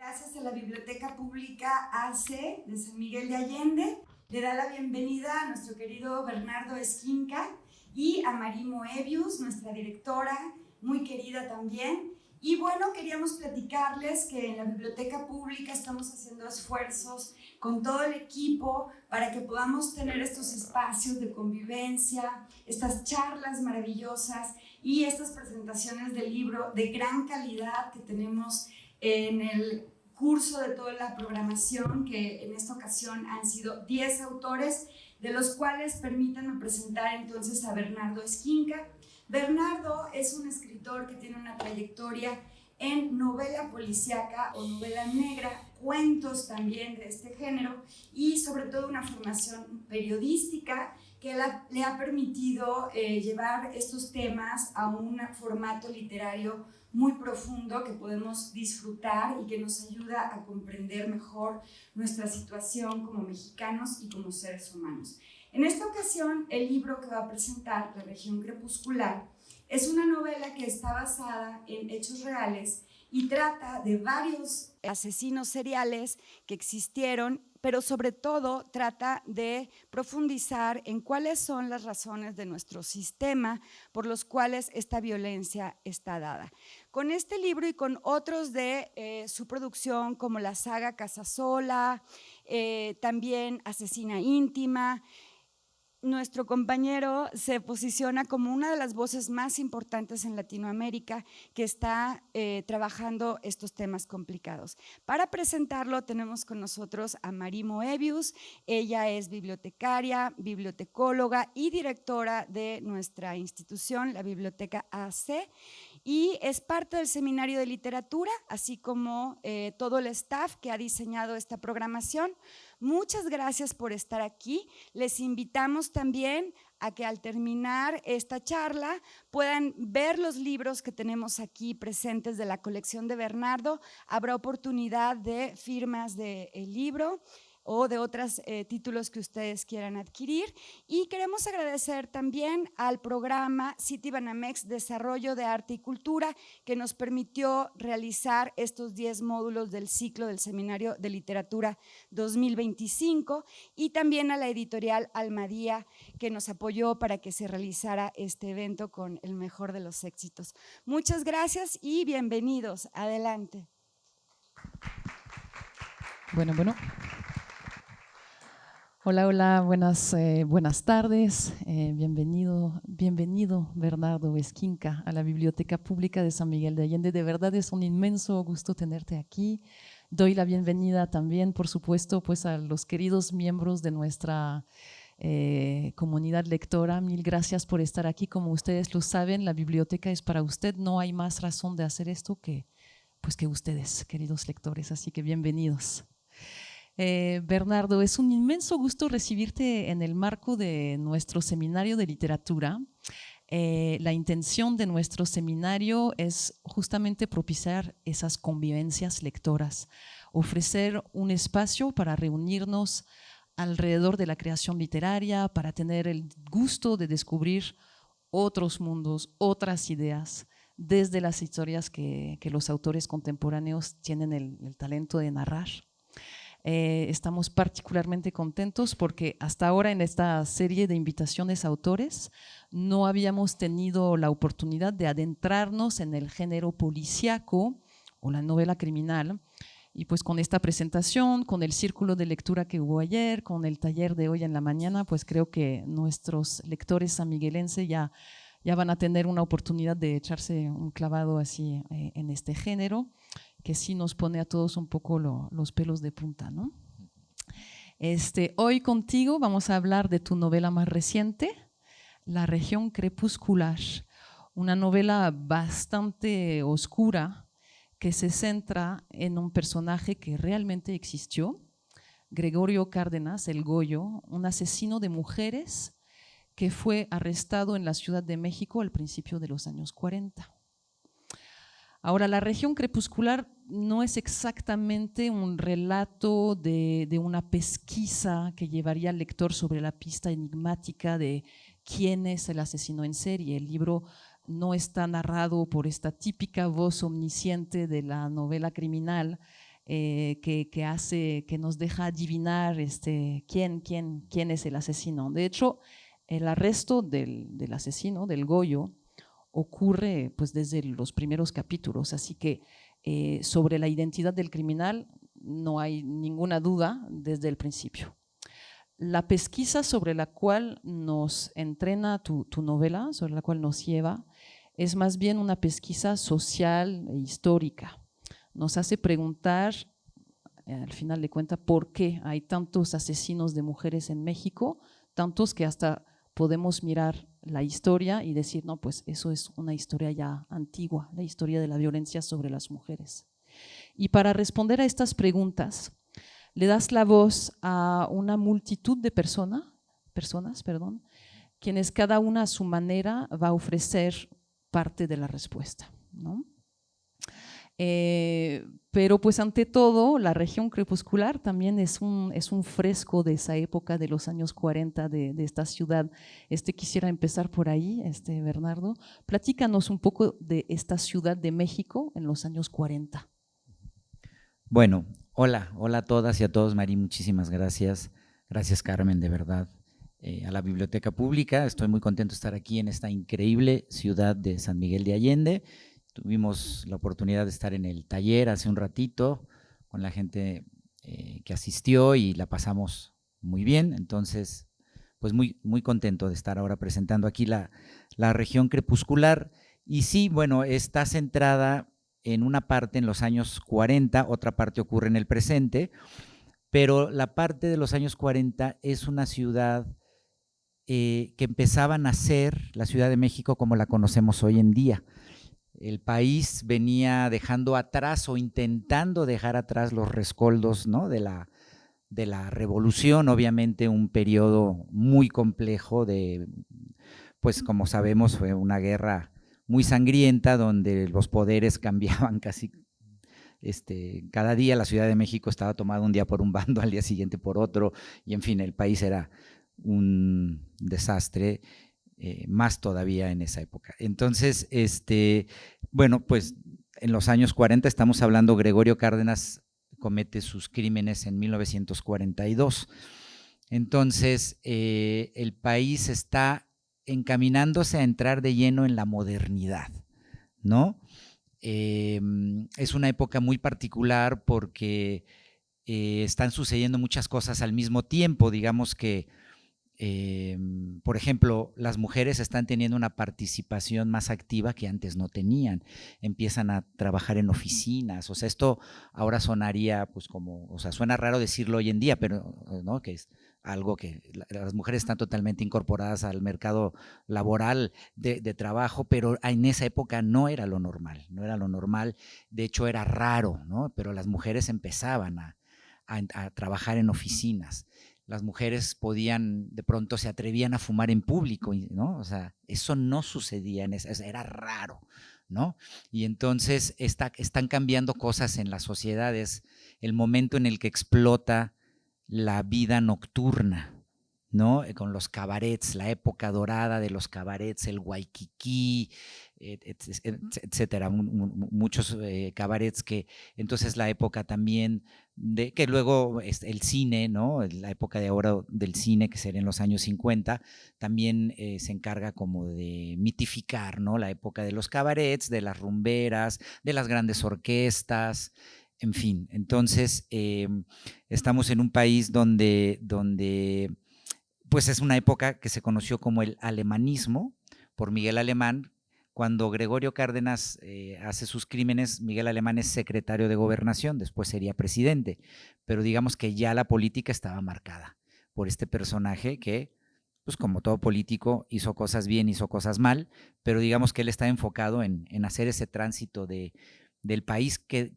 Gracias a la Biblioteca Pública AC de San Miguel de Allende, le da la bienvenida a nuestro querido Bernardo Esquinca y a Mari Moebius, nuestra directora, muy querida también. Y bueno, queríamos platicarles que en la Biblioteca Pública estamos haciendo esfuerzos con todo el equipo para que podamos tener estos espacios de convivencia, estas charlas maravillosas y estas presentaciones de libro de gran calidad que tenemos en el curso de toda la programación, que en esta ocasión han sido 10 autores, de los cuales permítanme presentar entonces a Bernardo Esquinca. Bernardo es un escritor que tiene una trayectoria en novela policíaca o novela negra, cuentos también de este género y sobre todo una formación periodística que le ha permitido llevar estos temas a un formato literario muy profundo que podemos disfrutar y que nos ayuda a comprender mejor nuestra situación como mexicanos y como seres humanos. En esta ocasión, el libro que va a presentar, La región crepuscular, es una novela que está basada en hechos reales y trata de varios asesinos seriales que existieron, pero sobre todo trata de profundizar en cuáles son las razones de nuestro sistema por los cuales esta violencia está dada. Con este libro y con otros de su producción, como la saga Casasola, también Asesina íntima, nuestro compañero se posiciona como una de las voces más importantes en Latinoamérica que está trabajando estos temas complicados. Para presentarlo tenemos con nosotros a Mari Moebius. Ella es bibliotecaria, bibliotecóloga y directora de nuestra institución, la Biblioteca AC, y es parte del Seminario de Literatura, así como todo el staff que ha diseñado esta programación. Muchas gracias por estar aquí. Les invitamos también a que al terminar esta charla puedan ver los libros que tenemos aquí presentes de la colección de Bernardo. Habrá oportunidad de firmas del libro o de otros títulos que ustedes quieran adquirir. Y queremos agradecer también al programa Citibanamex Desarrollo de Arte y Cultura, que nos permitió realizar estos 10 módulos del ciclo del Seminario de Literatura 2025, y también a la editorial Almadía, que nos apoyó para que se realizara este evento con el mejor de los éxitos. Muchas gracias y bienvenidos. Adelante. Bueno. Hola, buenas tardes. Bienvenido Bernardo Esquinca a la Biblioteca Pública de San Miguel de Allende. De verdad es un inmenso gusto tenerte aquí. Doy la bienvenida también, por supuesto, pues a los queridos miembros de nuestra comunidad lectora. Mil gracias por estar aquí. Como ustedes lo saben, la biblioteca es para usted. No hay más razón de hacer esto que ustedes, queridos lectores. Así que bienvenidos. Bernardo, es un inmenso gusto recibirte en el marco de nuestro seminario de literatura. La intención de nuestro seminario es justamente propiciar esas convivencias lectoras, ofrecer un espacio para reunirnos alrededor de la creación literaria, para tener el gusto de descubrir otros mundos, otras ideas, desde las historias que los autores contemporáneos tienen el talento de narrar. Estamos particularmente contentos porque hasta ahora en esta serie de invitaciones a autores no habíamos tenido la oportunidad de adentrarnos en el género policíaco o la novela criminal, y pues con esta presentación, con el círculo de lectura que hubo ayer, con el taller de hoy en la mañana, pues creo que nuestros lectores sanmiguelenses ya van a tener una oportunidad de echarse un clavado así en este género, que sí nos pone a todos un poco los pelos de punta, ¿no? Hoy contigo vamos a hablar de tu novela más reciente, La región crepuscular, una novela bastante oscura que se centra en un personaje que realmente existió, Gregorio Cárdenas, el Goyo, un asesino de mujeres que fue arrestado en la Ciudad de México al principio de los años 40. Ahora, La región crepuscular no es exactamente un relato de una pesquisa que llevaría al lector sobre la pista enigmática de quién es el asesino en serie. El libro no está narrado por esta típica voz omnisciente de la novela criminal que nos deja adivinar quién es el asesino. De hecho, el arresto del asesino, del Goyo, ocurre pues desde los primeros capítulos, así que sobre la identidad del criminal no hay ninguna duda desde el principio. La pesquisa sobre la cual nos entrena tu novela, sobre la cual nos lleva, es más bien una pesquisa social e histórica. Nos hace preguntar, al final de cuentas, por qué hay tantos asesinos de mujeres en México, tantos que hasta podemos mirar la historia y decir, no, pues eso es una historia ya antigua, la historia de la violencia sobre las mujeres. Y para responder a estas preguntas, le das la voz a una multitud de personas, quienes cada una a su manera va a ofrecer parte de la respuesta, ¿no? Pero pues ante todo, la región crepuscular también es un fresco de esa época de los años 40 de esta ciudad. Quisiera empezar por ahí, Bernardo. Platícanos un poco de esta ciudad de México en los años 40. Bueno, hola a todas y a todos, Mari, muchísimas gracias. Gracias, Carmen, de verdad. A la Biblioteca Pública, estoy muy contento de estar aquí en esta increíble ciudad de San Miguel de Allende. Tuvimos la oportunidad de estar en el taller hace un ratito con la gente que asistió y la pasamos muy bien. Entonces, pues muy contento de estar ahora presentando aquí la región crepuscular. Y sí, bueno, está centrada en una parte en los años 40, otra parte ocurre en el presente, pero la parte de los años 40 es una ciudad que empezaba a nacer, la Ciudad de México como la conocemos hoy en día. El país venía dejando atrás o intentando dejar atrás los rescoldos, ¿no?, de la revolución, obviamente un periodo muy complejo pues como sabemos fue una guerra muy sangrienta donde los poderes cambiaban casi cada día. La Ciudad de México estaba tomada un día por un bando, al día siguiente por otro, y en fin, el país era un desastre. Más todavía en esa época. Entonces, bueno, pues en los años 40 estamos hablando, Gregorio Cárdenas comete sus crímenes en 1942. Entonces, el país está encaminándose a entrar de lleno en la modernidad, ¿no? Es una época muy particular porque están sucediendo muchas cosas al mismo tiempo, digamos que por ejemplo, las mujeres están teniendo una participación más activa que antes no tenían, empiezan a trabajar en oficinas, o sea, esto ahora sonaría pues como, o sea, suena raro decirlo hoy en día, pero ¿no?, que es algo que las mujeres están totalmente incorporadas al mercado laboral de trabajo, pero en esa época no era lo normal, de hecho era raro, ¿no?, pero las mujeres empezaban a trabajar en oficinas. Las mujeres podían, de pronto se atrevían a fumar en público, ¿no? O sea, eso no sucedía, era raro, ¿no? Y entonces están cambiando cosas en las sociedades, el momento en el que explota la vida nocturna, ¿no? Con los cabarets, la época dorada de los cabarets, el Waikiki, etcétera, muchos cabarets que entonces la época también de que luego el cine, ¿no?, la época de ahora del cine, que sería en los años 50, también se encarga como de mitificar, ¿no?, la época de los cabarets, de las rumberas, de las grandes orquestas, en fin. Entonces estamos en un país donde pues es una época que se conoció como el alemanismo por Miguel Alemán. Cuando Gregorio Cárdenas hace sus crímenes, Miguel Alemán es secretario de Gobernación, después sería presidente, pero digamos que ya la política estaba marcada por este personaje que, pues como todo político, hizo cosas bien, hizo cosas mal, pero digamos que él está enfocado en hacer ese tránsito del país que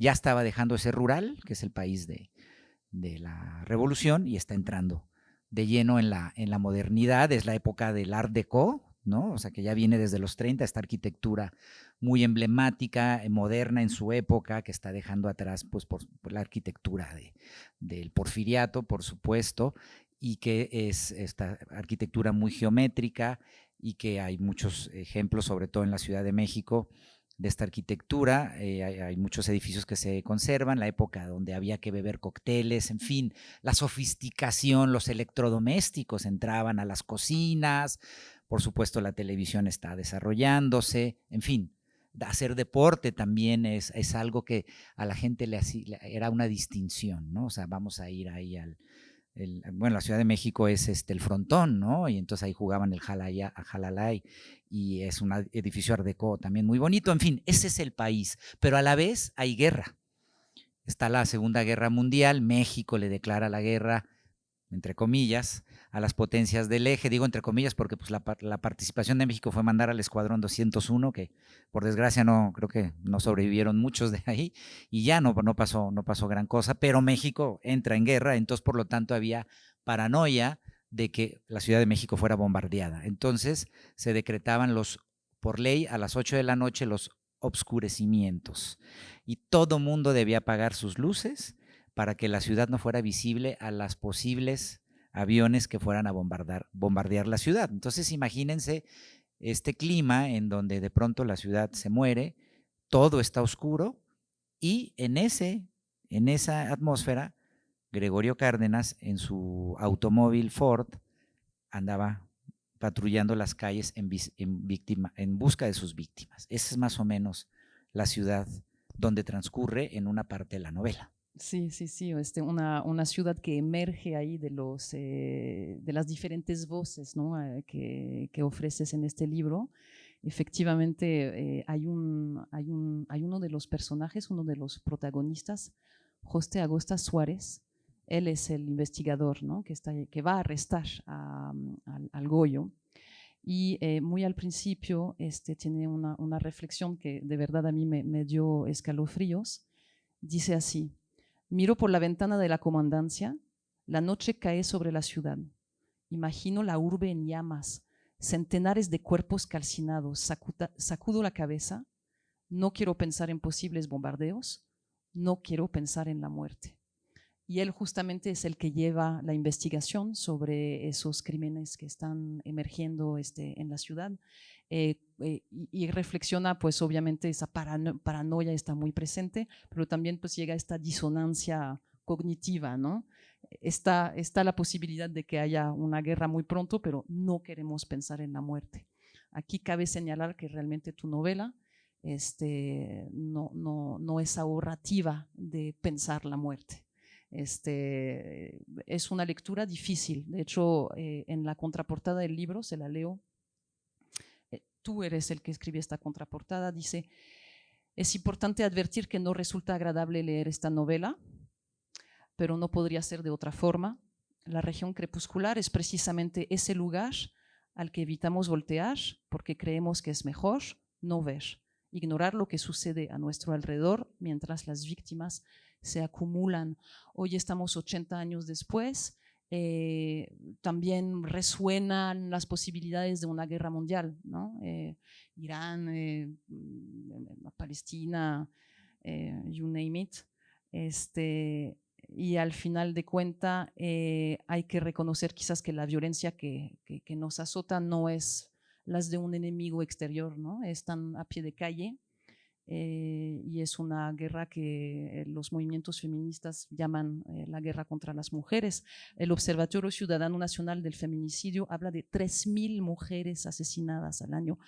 ya estaba dejando de ser rural, que es el país de la revolución, y está entrando de lleno en la modernidad. Es la época del Art Deco, ¿no? O sea, que ya viene desde los 30, esta arquitectura muy emblemática, moderna en su época, que está dejando atrás pues, por la arquitectura del porfiriato, por supuesto, y que es esta arquitectura muy geométrica y que hay muchos ejemplos, sobre todo en la Ciudad de México, esta arquitectura. Hay muchos edificios que se conservan, la época donde había que beber cócteles, en fin, la sofisticación, los electrodomésticos entraban a las cocinas, por supuesto la televisión está desarrollándose, en fin. Hacer deporte también es algo que a la gente era una distinción, ¿no? O sea, vamos a ir ahí bueno, la Ciudad de México es el Frontón, ¿no? Y entonces ahí jugaban el Jalalay, y es un edificio art déco también muy bonito. En fin, ese es el país, pero a la vez hay guerra. Está la Segunda Guerra Mundial, México le declara la guerra, entre comillas, a las potencias del eje. Digo entre comillas porque pues, la participación de México fue mandar al Escuadrón 201, que por desgracia creo que no sobrevivieron muchos de ahí, y ya no pasó gran cosa, pero México entra en guerra, entonces por lo tanto había paranoia de que la Ciudad de México fuera bombardeada. Entonces se decretaban por ley a las 8 de la noche los obscurecimientos, y todo mundo debía apagar sus luces para que la ciudad no fuera visible a las posibles aviones que fueran a bombardear la ciudad. Entonces imagínense este clima en donde de pronto la ciudad se muere, todo está oscuro, y en esa atmósfera Gregorio Cárdenas en su automóvil Ford andaba patrullando las calles en busca de sus víctimas. Esa es más o menos la ciudad donde transcurre en una parte de la novela. Sí, una ciudad que emerge ahí de las diferentes voces, ¿no? que ofreces en este libro. Efectivamente, hay uno de los personajes, uno de los protagonistas, José Agosta Suárez. Él es el investigador, ¿no? que va a arrestar al Goyo. Y muy al principio tiene una reflexión que de verdad a mí me dio escalofríos. Dice así: miro por la ventana de la comandancia, la noche cae sobre la ciudad. Imagino la urbe en llamas, centenares de cuerpos calcinados. Sacudo la cabeza, no quiero pensar en posibles bombardeos, no quiero pensar en la muerte. Y él justamente es el que lleva la investigación sobre esos crímenes que están emergiendo en la ciudad. Y reflexiona, pues obviamente esa paranoia está muy presente, pero también pues llega esta disonancia cognitiva, ¿no? Está la posibilidad de que haya una guerra muy pronto, pero no queremos pensar en la muerte. Aquí cabe señalar que realmente tu novela no es ahorrativa de pensar la muerte. Es una lectura difícil. De hecho, en la contraportada del libro, se la leo, tú eres el que escribe esta contraportada, dice: es importante advertir que no resulta agradable leer esta novela, pero no podría ser de otra forma. La región crepuscular es precisamente ese lugar al que evitamos voltear porque creemos que es mejor no ver, ignorar lo que sucede a nuestro alrededor mientras las víctimas se acumulan. Hoy estamos 80 años después, también resuenan las posibilidades de una guerra mundial, ¿no? Irán, Palestina, you name it. Y al final de cuentas hay que reconocer quizás que la violencia que nos azota no es las de un enemigo exterior, ¿no? Están a pie de calle. Y es una guerra que los movimientos feministas llaman la guerra contra las mujeres. El Observatorio Ciudadano Nacional del Feminicidio habla de 3.000 mujeres asesinadas al año.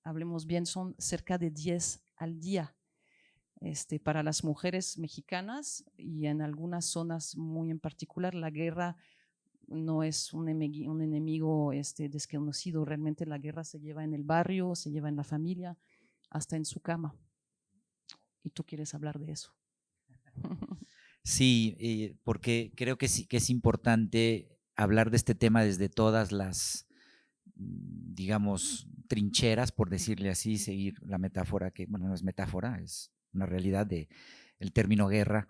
Hablemos bien, son cerca de 10 al día. Para las mujeres mexicanas y en algunas zonas muy en particular, la guerra no es un enemigo desconocido. Realmente la guerra se lleva en el barrio, se lleva en la familia, hasta en su cama. Y tú quieres hablar de eso. Sí, porque creo que sí que es importante hablar de este tema desde todas las, digamos, trincheras, por decirle así, seguir la metáfora que, bueno, no es metáfora, es una realidad del término guerra.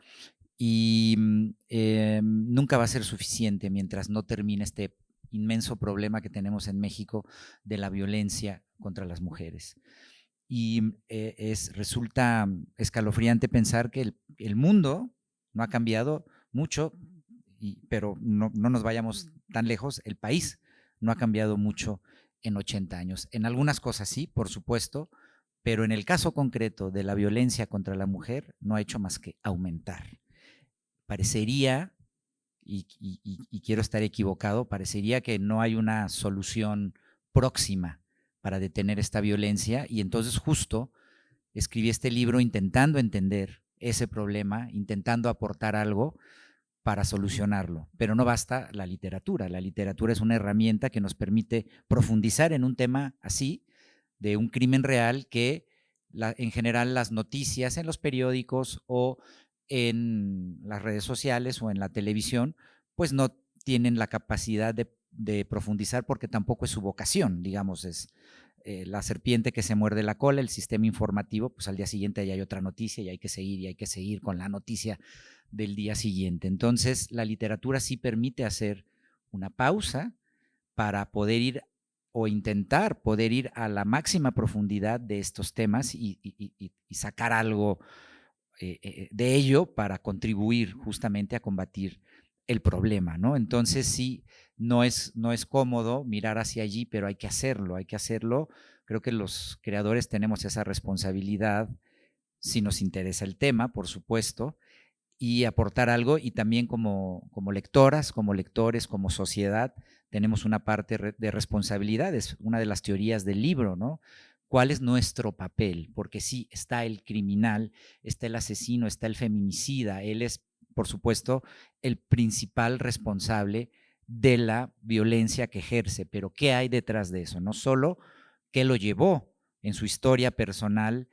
Y nunca va a ser suficiente mientras no termine este inmenso problema que tenemos en México de la violencia contra las mujeres. Y resulta escalofriante pensar que el mundo no ha cambiado mucho, pero no nos vayamos tan lejos, el país no ha cambiado mucho en 80 años. En algunas cosas sí, por supuesto, pero en el caso concreto de la violencia contra la mujer no ha hecho más que aumentar. Parecería, y quiero estar equivocado, parecería que no hay una solución próxima para detener esta violencia, y entonces justo escribí este libro intentando entender ese problema, intentando aportar algo para solucionarlo. Pero no basta la literatura es una herramienta que nos permite profundizar en un tema así, de un crimen real que en general las noticias en los periódicos o en las redes sociales o en la televisión, pues no tienen la capacidad de profundizar porque tampoco es su vocación, digamos, es la serpiente que se muerde la cola, el sistema informativo, pues al día siguiente ya hay otra noticia y hay que seguir con la noticia del día siguiente. Entonces, la literatura sí permite hacer una pausa para poder ir o intentar poder ir a la máxima profundidad de estos temas y sacar algo de ello para contribuir justamente a combatir el problema, ¿no? Entonces sí, no es cómodo mirar hacia allí, pero hay que hacerlo. Creo que los creadores tenemos esa responsabilidad, si nos interesa el tema, por supuesto, y aportar algo, y también como lectoras, como lectores, como sociedad, tenemos una parte de responsabilidad, es una de las teorías del libro, ¿no? ¿Cuál es nuestro papel? Porque sí, está el criminal, está el asesino, está el feminicida, él es, por supuesto, el principal responsable de la violencia que ejerce, pero ¿qué hay detrás de eso? No solo qué lo llevó en su historia personal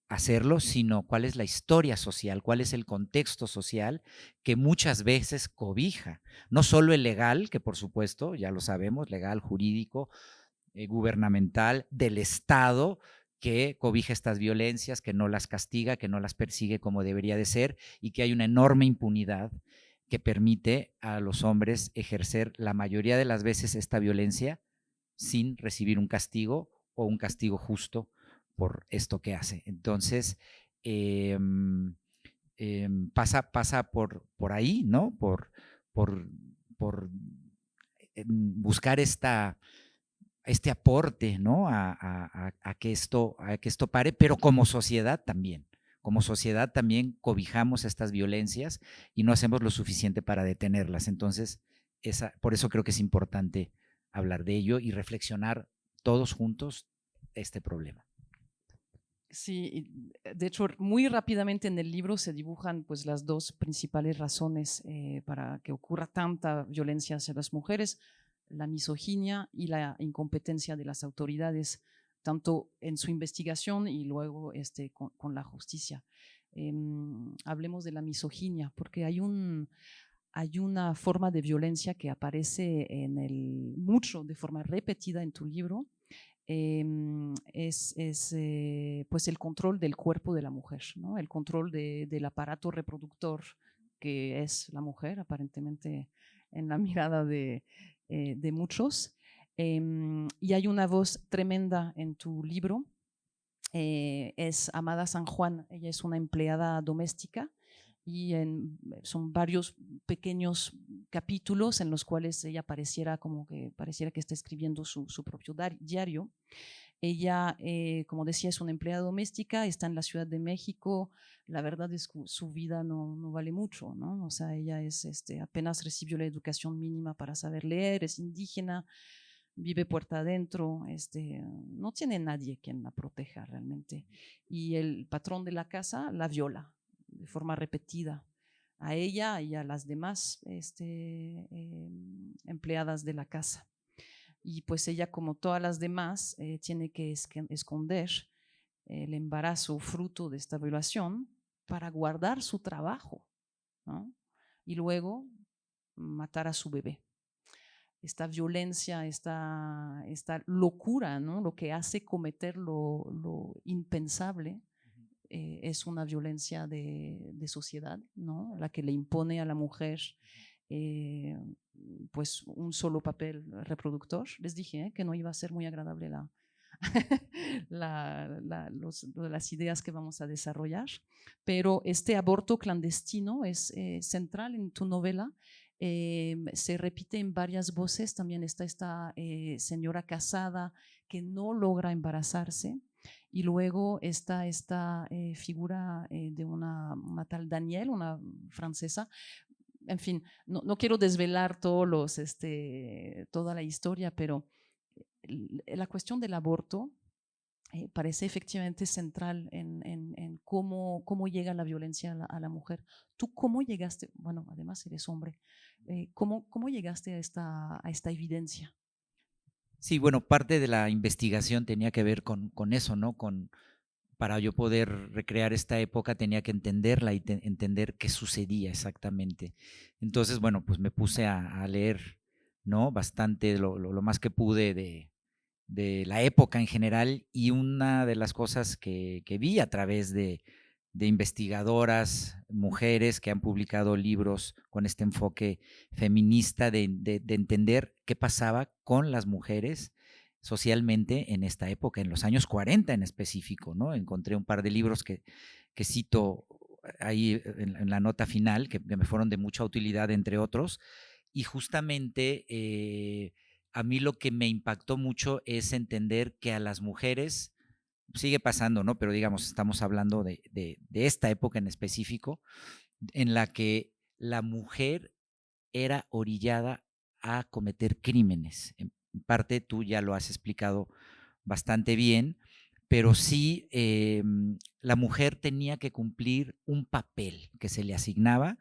hacerlo, sino cuál es la historia social, cuál es el contexto social que muchas veces cobija, no solo el legal, que por supuesto, ya lo sabemos, legal, jurídico, gubernamental, del Estado, que cobija estas violencias, que no las castiga, que no las persigue como debería de ser, y que hay una enorme impunidad que permite a los hombres ejercer la mayoría de las veces esta violencia sin recibir un castigo o un castigo justo por esto que hace. Entonces, pasa por ahí, ¿no? Por buscar este aporte, ¿no? A que esto pare, pero como sociedad también. Como sociedad también cobijamos estas violencias y no hacemos lo suficiente para detenerlas. Entonces, por eso creo que es importante hablar de ello y reflexionar todos juntos este problema. Sí, de hecho, muy rápidamente en el libro se dibujan pues las dos principales razones para que ocurra tanta violencia hacia las mujeres: la misoginia y la incompetencia de las autoridades, tanto en su investigación y luego con la justicia. Hablemos de la misoginia, porque hay una forma de violencia que aparece mucho de forma repetida en tu libro. Es pues el control del cuerpo de la mujer, ¿no? El control del aparato reproductor que es la mujer, aparentemente en la mirada de muchos. Y hay una voz tremenda en tu libro, es Amada San Juan. Ella es una empleada doméstica y son varios pequeños capítulos en los cuales ella pareciera que está escribiendo su propio diario. Ella, como decía, es una empleada doméstica, está en la Ciudad de México. La verdad es que su vida no vale mucho, ¿no? O sea, ella apenas recibió la educación mínima para saber leer, es indígena, vive puerta adentro, no tiene nadie quien la proteja realmente. Y el patrón de la casa la viola de forma repetida a ella y a las demás empleadas de la casa. Y pues ella, como todas las demás, tiene que esconder el embarazo fruto de esta violación para guardar su trabajo, ¿no? Y luego matar a su bebé. Esta violencia, esta locura, ¿no? Lo que hace cometer lo impensable, es una violencia de sociedad, ¿no? La que le impone a la mujer pues un solo papel reproductor. Les dije que no iba a ser muy agradable las ideas que vamos a desarrollar, pero este aborto clandestino es central en tu novela. Se repite en varias voces. También está esta señora casada que no logra embarazarse Y luego está esta figura de una tal Danielle, una francesa. En fin, no quiero desvelar toda la historia, pero la cuestión del aborto parece efectivamente central en cómo llega la violencia a la mujer. ¿Tú cómo llegaste? Bueno, además eres hombre. ¿Cómo llegaste a esta evidencia? Sí, bueno, parte de la investigación tenía que ver con eso, ¿no? Para yo poder recrear esta época tenía que entenderla y entender qué sucedía exactamente. Entonces, bueno, pues me puse a leer, ¿no? Bastante, lo más que pude de la época en general, y una de las cosas que vi a través de investigadoras, mujeres que han publicado libros con este enfoque feminista de entender qué pasaba con las mujeres socialmente en esta época, en los años 40 en específico, ¿no? Encontré un par de libros que cito ahí en la nota final, que me fueron de mucha utilidad, entre otros, y justamente a mí lo que me impactó mucho es entender que a las mujeres, sigue pasando, ¿no? Pero digamos, estamos hablando de esta época en específico, en la que la mujer era orillada a cometer crímenes. En parte tú ya lo has explicado bastante bien, pero sí la mujer tenía que cumplir un papel que se le asignaba,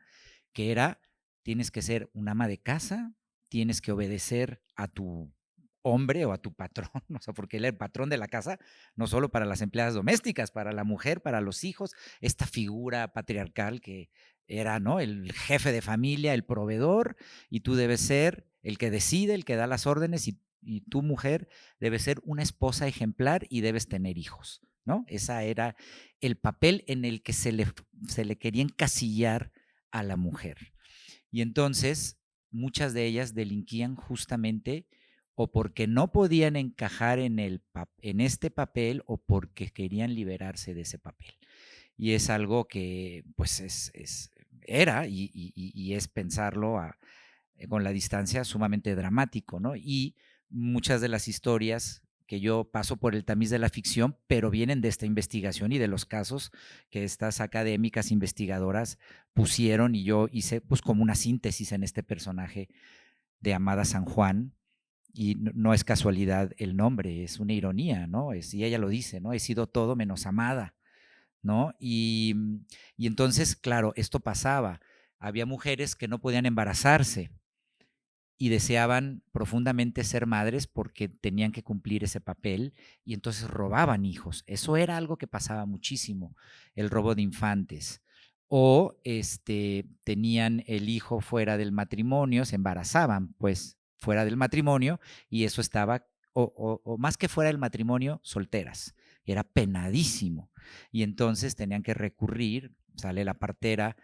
que era, tienes que ser un ama de casa, tienes que obedecer a tu hombre o a tu patrón, o sea, porque él era el patrón de la casa, no solo para las empleadas domésticas, para la mujer, para los hijos, esta figura patriarcal que era, ¿no? El jefe de familia, el proveedor, y tú debes ser el que decide, el que da las órdenes, y tu mujer debe ser una esposa ejemplar y debes tener hijos, ¿no? Ese era el papel en el que se le quería encasillar a la mujer. Y entonces muchas de ellas delinquían justamente o porque no podían encajar en este papel o porque querían liberarse de ese papel. Y es algo que pues era y es pensarlo con la distancia sumamente dramático, ¿no? Y muchas de las historias que yo paso por el tamiz de la ficción, pero vienen de esta investigación y de los casos que estas académicas investigadoras pusieron, y yo hice pues como una síntesis en este personaje de Amada San Juan. Y no es casualidad el nombre, es una ironía, ¿no? Y ella lo dice, ¿no? He sido todo menos amada, ¿no? Y entonces, claro, esto pasaba. Había mujeres que no podían embarazarse y deseaban profundamente ser madres porque tenían que cumplir ese papel, y entonces robaban hijos. Eso era algo que pasaba muchísimo, el robo de infantes. O tenían el hijo fuera del matrimonio, se embarazaban pues fuera del matrimonio, y eso estaba, o más que fuera del matrimonio, solteras. Era penadísimo. Y entonces tenían que recurrir, sale la partera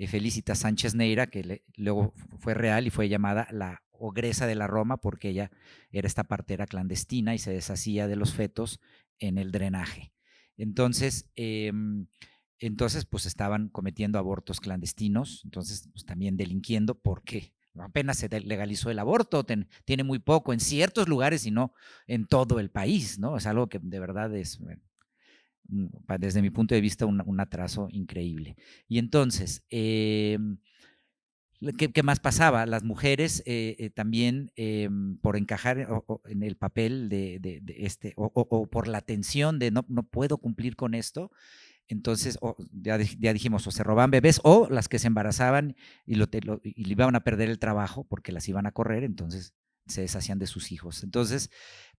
Felicita Sánchez Neira, que luego fue real y fue llamada la ogresa de la Roma porque ella era esta partera clandestina y se deshacía de los fetos en el drenaje. Entonces, pues estaban cometiendo abortos clandestinos, entonces pues, también delinquiendo porque apenas se legalizó el aborto, tiene muy poco en ciertos lugares y no en todo el país, ¿no? Es algo que de verdad es, desde mi punto de vista, un atraso increíble. Y entonces, ¿qué más pasaba? Las mujeres también, por encajar en el papel o por la tensión de no puedo cumplir con esto, entonces ya dijimos, o se robaban bebés, o las que se embarazaban y le iban a perder el trabajo porque las iban a correr, entonces se deshacían de sus hijos. Entonces,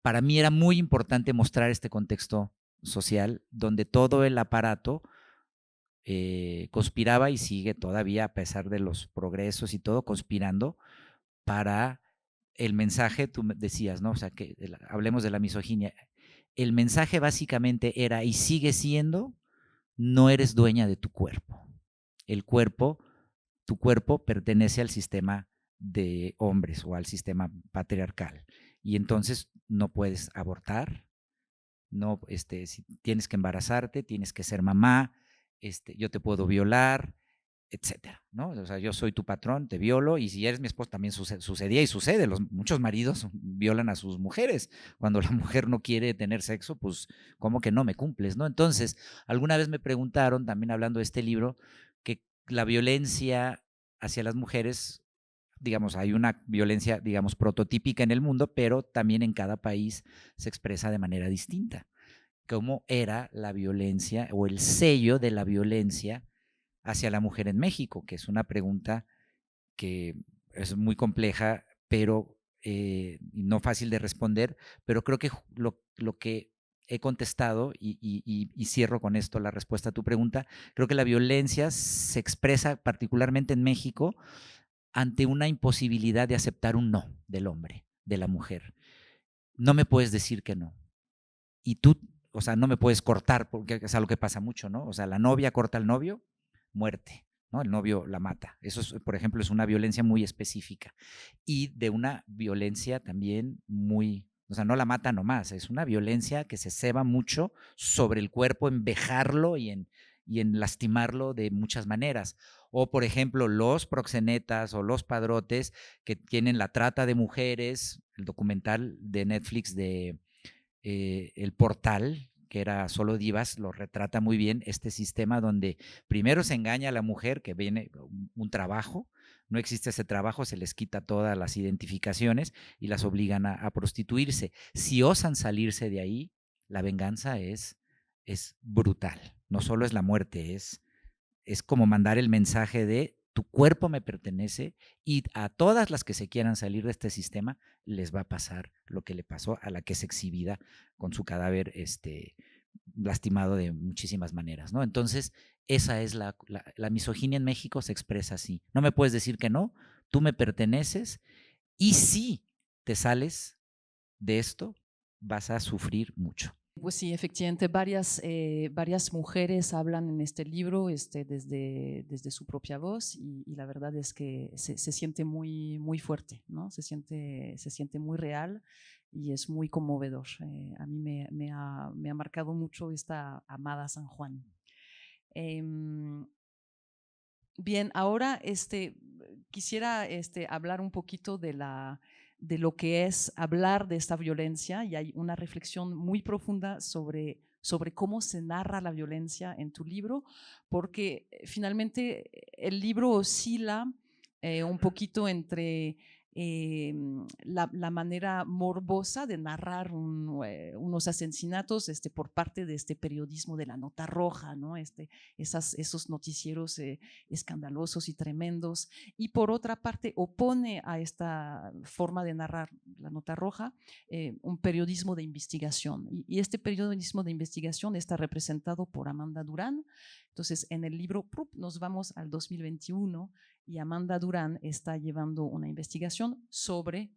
para mí era muy importante mostrar este contexto social donde todo el aparato conspiraba y sigue todavía, a pesar de los progresos y todo, conspirando para el mensaje. Tú decías, ¿no? O sea, que hablemos de la misoginia. El mensaje básicamente era, y sigue siendo, no eres dueña de tu cuerpo. Tu cuerpo pertenece al sistema de hombres o al sistema patriarcal. Y entonces no puedes abortar, no, si tienes que embarazarte, tienes que ser mamá, yo te puedo violar, etcétera, ¿no? O sea, yo soy tu patrón, te violo, y si eres mi esposa también sucedía y sucede. Muchos maridos violan a sus mujeres. Cuando la mujer no quiere tener sexo, pues, ¿cómo que no me cumples, no? Entonces, alguna vez me preguntaron, también hablando de este libro, que la violencia hacia las mujeres, digamos, hay una violencia, digamos, prototípica en el mundo, pero también en cada país se expresa de manera distinta. ¿Cómo era la violencia o el sello de la violencia hacia la mujer en México? Que es una pregunta que es muy compleja, pero no fácil de responder, pero creo que lo que he contestado, y cierro con esto la respuesta a tu pregunta, creo que la violencia se expresa particularmente en México ante una imposibilidad de aceptar un no del hombre, de la mujer. No me puedes decir que no. Y tú, o sea, no me puedes cortar, porque es algo que pasa mucho, ¿no? O sea, la novia corta al novio, muerte, ¿no? El novio la mata. Eso, por ejemplo, es una violencia muy específica. Y de una violencia también muy, o sea, no la mata nomás, es una violencia que se ceba mucho sobre el cuerpo, en vejarlo y en lastimarlo de muchas maneras. O, por ejemplo, los proxenetas o los padrotes que tienen la trata de mujeres, el documental de Netflix de El Portal, que era Solo Divas, lo retrata muy bien, este sistema donde primero se engaña a la mujer, que viene un trabajo, no existe ese trabajo, se les quita todas las identificaciones y las obligan a prostituirse. Si osan salirse de ahí, la venganza es brutal. No solo es la muerte, es como mandar el mensaje de tu cuerpo me pertenece, y a todas las que se quieran salir de este sistema les va a pasar lo que le pasó a la que es exhibida con su cadáver lastimado de muchísimas maneras, ¿no? Entonces, esa es la misoginia en México, se expresa así. No me puedes decir que no, tú me perteneces, y si te sales de esto, vas a sufrir mucho. Pues sí, efectivamente, varias mujeres hablan en este libro desde su propia voz, y la verdad es que se siente muy fuerte, ¿no? Se siente muy real y es muy conmovedor. A mí me ha marcado mucho esta Amada San Juan. Bien, ahora quisiera hablar un poquito de lo que es hablar de esta violencia, y hay una reflexión muy profunda sobre cómo se narra la violencia en tu libro, porque finalmente el libro oscila un poquito entre la manera morbosa de narrar unos asesinatos por parte de este periodismo de la nota roja, ¿no? Esos noticieros escandalosos y tremendos, y por otra parte opone a esta forma de narrar la nota roja un periodismo de investigación, y este periodismo de investigación está representado por Amanda Durán. Entonces, en el libro nos vamos al 2021 y Amanda Durán está llevando una investigación sobre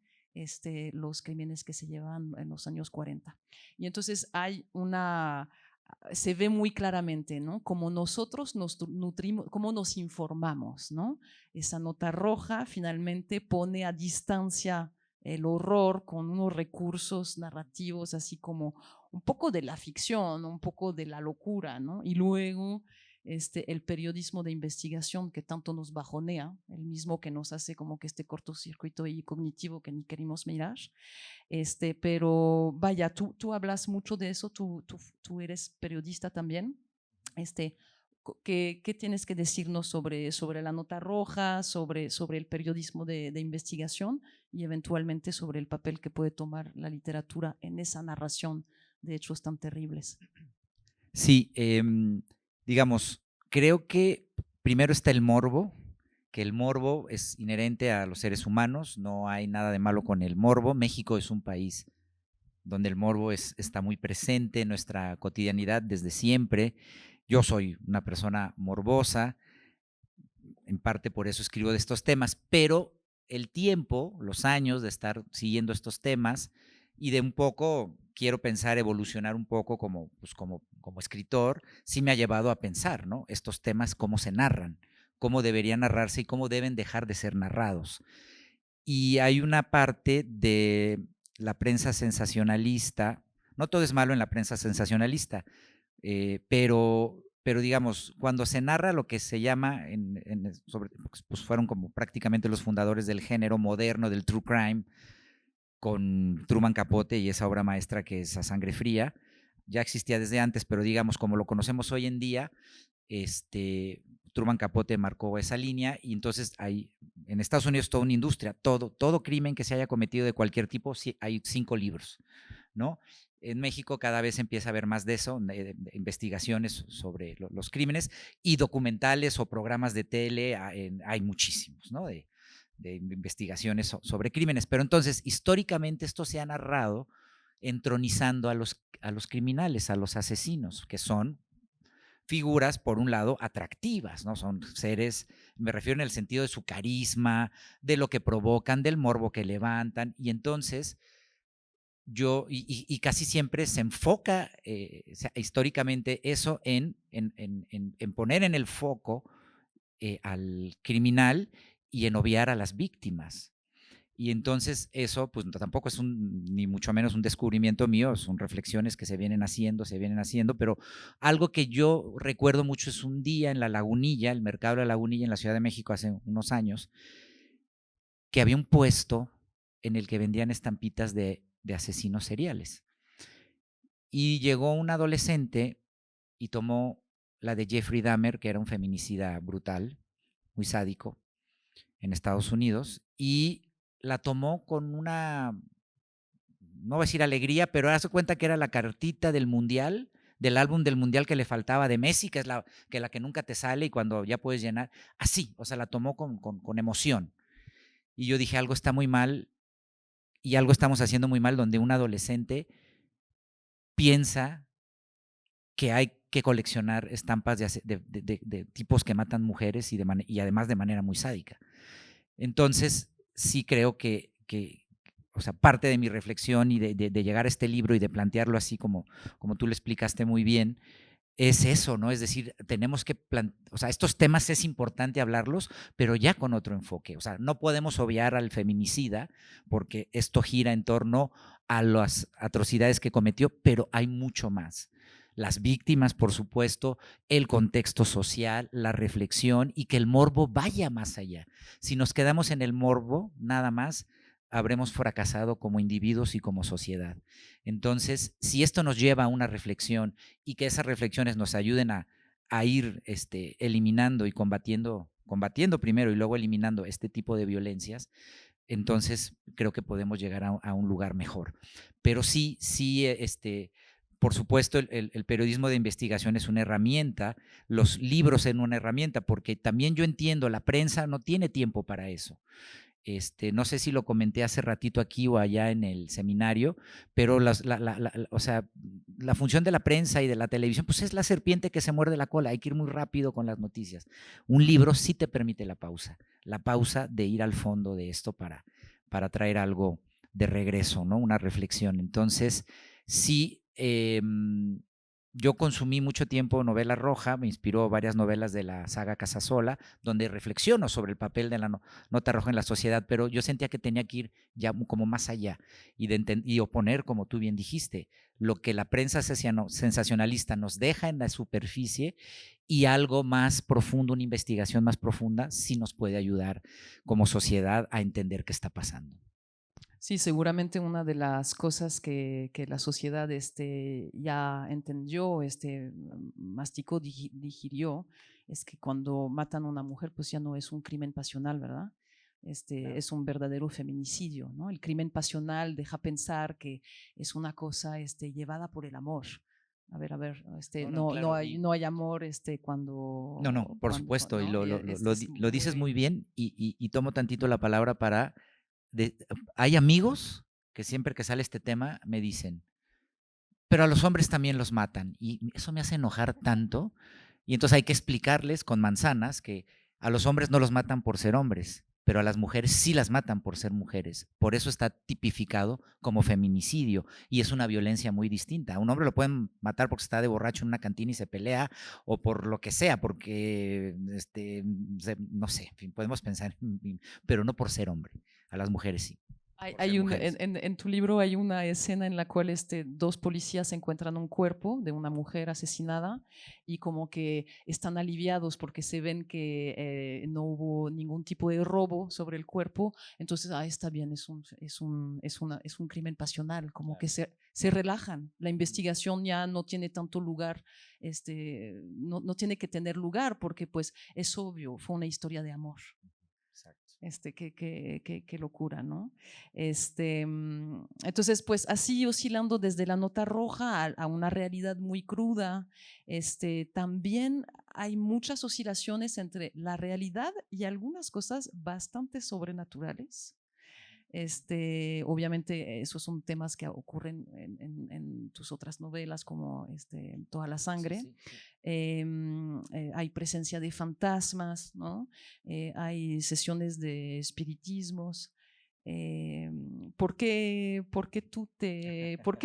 los crímenes que se llevan en los años 40. Y entonces se ve muy claramente, ¿no? Cómo nosotros nos nutrimos, cómo nos informamos, ¿no? Esa nota roja finalmente pone a distancia el horror con unos recursos narrativos así como un poco de la ficción, un poco de la locura, ¿no? Y luego el periodismo de investigación que tanto nos bajonea, el mismo que nos hace como que este cortocircuito y cognitivo que ni queremos mirar. Pero vaya, tú hablas mucho de eso, tú eres periodista también. ¿Qué tienes que decirnos sobre la nota roja, sobre el periodismo de investigación, y eventualmente sobre el papel que puede tomar la literatura en esa narración de hechos tan terribles? Sí, digamos, creo que primero está el morbo, que el morbo es inherente a los seres humanos, no hay nada de malo con el morbo. México es un país donde el morbo está muy presente en nuestra cotidianidad desde siempre. Yo soy una persona morbosa, en parte por eso escribo de estos temas, pero el tiempo, los años de estar siguiendo estos temas y de un poco, quiero pensar, evolucionar un poco como escritor, sí me ha llevado a pensar, ¿no? Estos temas, cómo se narran, cómo deberían narrarse y cómo deben dejar de ser narrados. Y hay una parte de la prensa sensacionalista, no todo es malo en la prensa sensacionalista, pero pero digamos, cuando se narra lo que se llama, pues fueron como prácticamente los fundadores del género moderno, del true crime, con Truman Capote y esa obra maestra que es A Sangre Fría. Ya existía desde antes, pero digamos, como lo conocemos hoy en día, Truman Capote marcó esa línea y entonces hay en Estados Unidos toda una industria, todo crimen que se haya cometido de cualquier tipo, sí, hay 5 libros, ¿no? En México cada vez empieza a haber más de eso, de investigaciones sobre los crímenes y documentales o programas de tele, hay muchísimos, ¿no? De investigaciones sobre crímenes. Pero entonces, históricamente esto se ha narrado entronizando a los criminales, a los asesinos, que son figuras, por un lado, atractivas, ¿no? Son seres, me refiero en el sentido de su carisma, de lo que provocan, del morbo que levantan, y entonces y casi siempre se enfoca históricamente eso en poner en el foco al criminal y en obviar a las víctimas. Y entonces eso pues tampoco es ni mucho menos un descubrimiento mío, son reflexiones que se vienen haciendo, pero algo que yo recuerdo mucho es un día en La Lagunilla, el mercado de La Lagunilla en la Ciudad de México hace unos años, que había un puesto en el que vendían estampitas de asesinos seriales. Y llegó un adolescente y tomó la de Jeffrey Dahmer, que era un feminicida brutal, muy sádico, en Estados Unidos, y la tomó con una, no voy a decir alegría, pero hace cuenta que era la cartita del mundial, del álbum del mundial que le faltaba de Messi, que es la que nunca te sale y cuando ya puedes llenar, así, o sea, la tomó con emoción. Y yo dije, algo está muy mal y algo estamos haciendo muy mal donde un adolescente piensa que hay que coleccionar estampas de tipos que matan mujeres y además de manera muy sádica. Entonces, sí creo que o sea, parte de mi reflexión y de llegar a este libro y de plantearlo así como tú lo explicaste muy bien, es eso, ¿no? Es decir, tenemos que o sea, estos temas es importante hablarlos, pero ya con otro enfoque. O sea, no podemos obviar al feminicida porque esto gira en torno a las atrocidades que cometió, pero hay mucho más. Las víctimas, por supuesto, el contexto social, la reflexión y que el morbo vaya más allá. Si nos quedamos en el morbo, nada más, habremos fracasado como individuos y como sociedad. Entonces, si esto nos lleva a una reflexión y que esas reflexiones nos ayuden a ir eliminando y combatiendo primero y luego eliminando este tipo de violencias, entonces creo que podemos llegar a un lugar mejor. Pero sí, por supuesto, el periodismo de investigación es una herramienta, los libros son una herramienta, porque también yo entiendo, la prensa no tiene tiempo para eso. No sé si lo comenté hace ratito aquí o allá en el seminario, pero o sea, la función de la prensa y de la televisión, pues es la serpiente que se muerde la cola, hay que ir muy rápido con las noticias. Un libro sí te permite la pausa de ir al fondo de esto para traer algo de regreso, ¿no? Una reflexión. Entonces, sí, yo consumí mucho tiempo novela roja, me inspiró varias novelas de la saga Casasola, donde reflexiono sobre el papel de la nota roja en la sociedad, pero yo sentía que tenía que ir ya como más allá y oponer, como tú bien dijiste, lo que la prensa sensacionalista nos deja en la superficie y algo más profundo, una investigación más profunda, sí nos puede ayudar como sociedad a entender qué está pasando. Sí, seguramente una de las cosas que la sociedad ya entendió, masticó, digirió, es que cuando matan a una mujer, pues ya no es un crimen pasional, ¿verdad? Claro. Es un verdadero feminicidio, ¿no? El crimen pasional deja pensar que es una cosa llevada por el amor. A ver, Claro, no hay amor cuando… No, por supuesto, y ¿no? lo dices muy bien y tomo tantito la palabra para… hay amigos que siempre que sale este tema me dicen, pero a los hombres también los matan y eso me hace enojar tanto y entonces hay que explicarles con manzanas que a los hombres no los matan por ser hombres, pero a las mujeres sí las matan por ser mujeres. Por eso está tipificado como feminicidio y es una violencia muy distinta. A un hombre lo pueden matar porque está de borracho en una cantina y se pelea o por lo que sea, porque no sé, en fin, podemos pensar, pero no por ser hombre. A las mujeres sí. por ser mujeres. En tu libro hay una escena en la cual dos policías encuentran un cuerpo de una mujer asesinada y como que están aliviados porque se ven que no hubo ningún tipo de robo sobre el cuerpo. Entonces, está bien, es un crimen pasional, como Claro. que se relajan. La investigación ya no tiene tanto lugar, no tiene que tener lugar porque pues es obvio, fue una historia de amor. Exacto. Qué locura, ¿no? Entonces, pues así oscilando desde la nota roja a una realidad muy cruda, también hay muchas oscilaciones entre la realidad y algunas cosas bastante sobrenaturales. Obviamente esos son temas que ocurren en tus otras novelas como Toda la sangre. Sí, sí, sí. Hay presencia de fantasmas, ¿no? Hay sesiones de espiritismos. ¿Por qué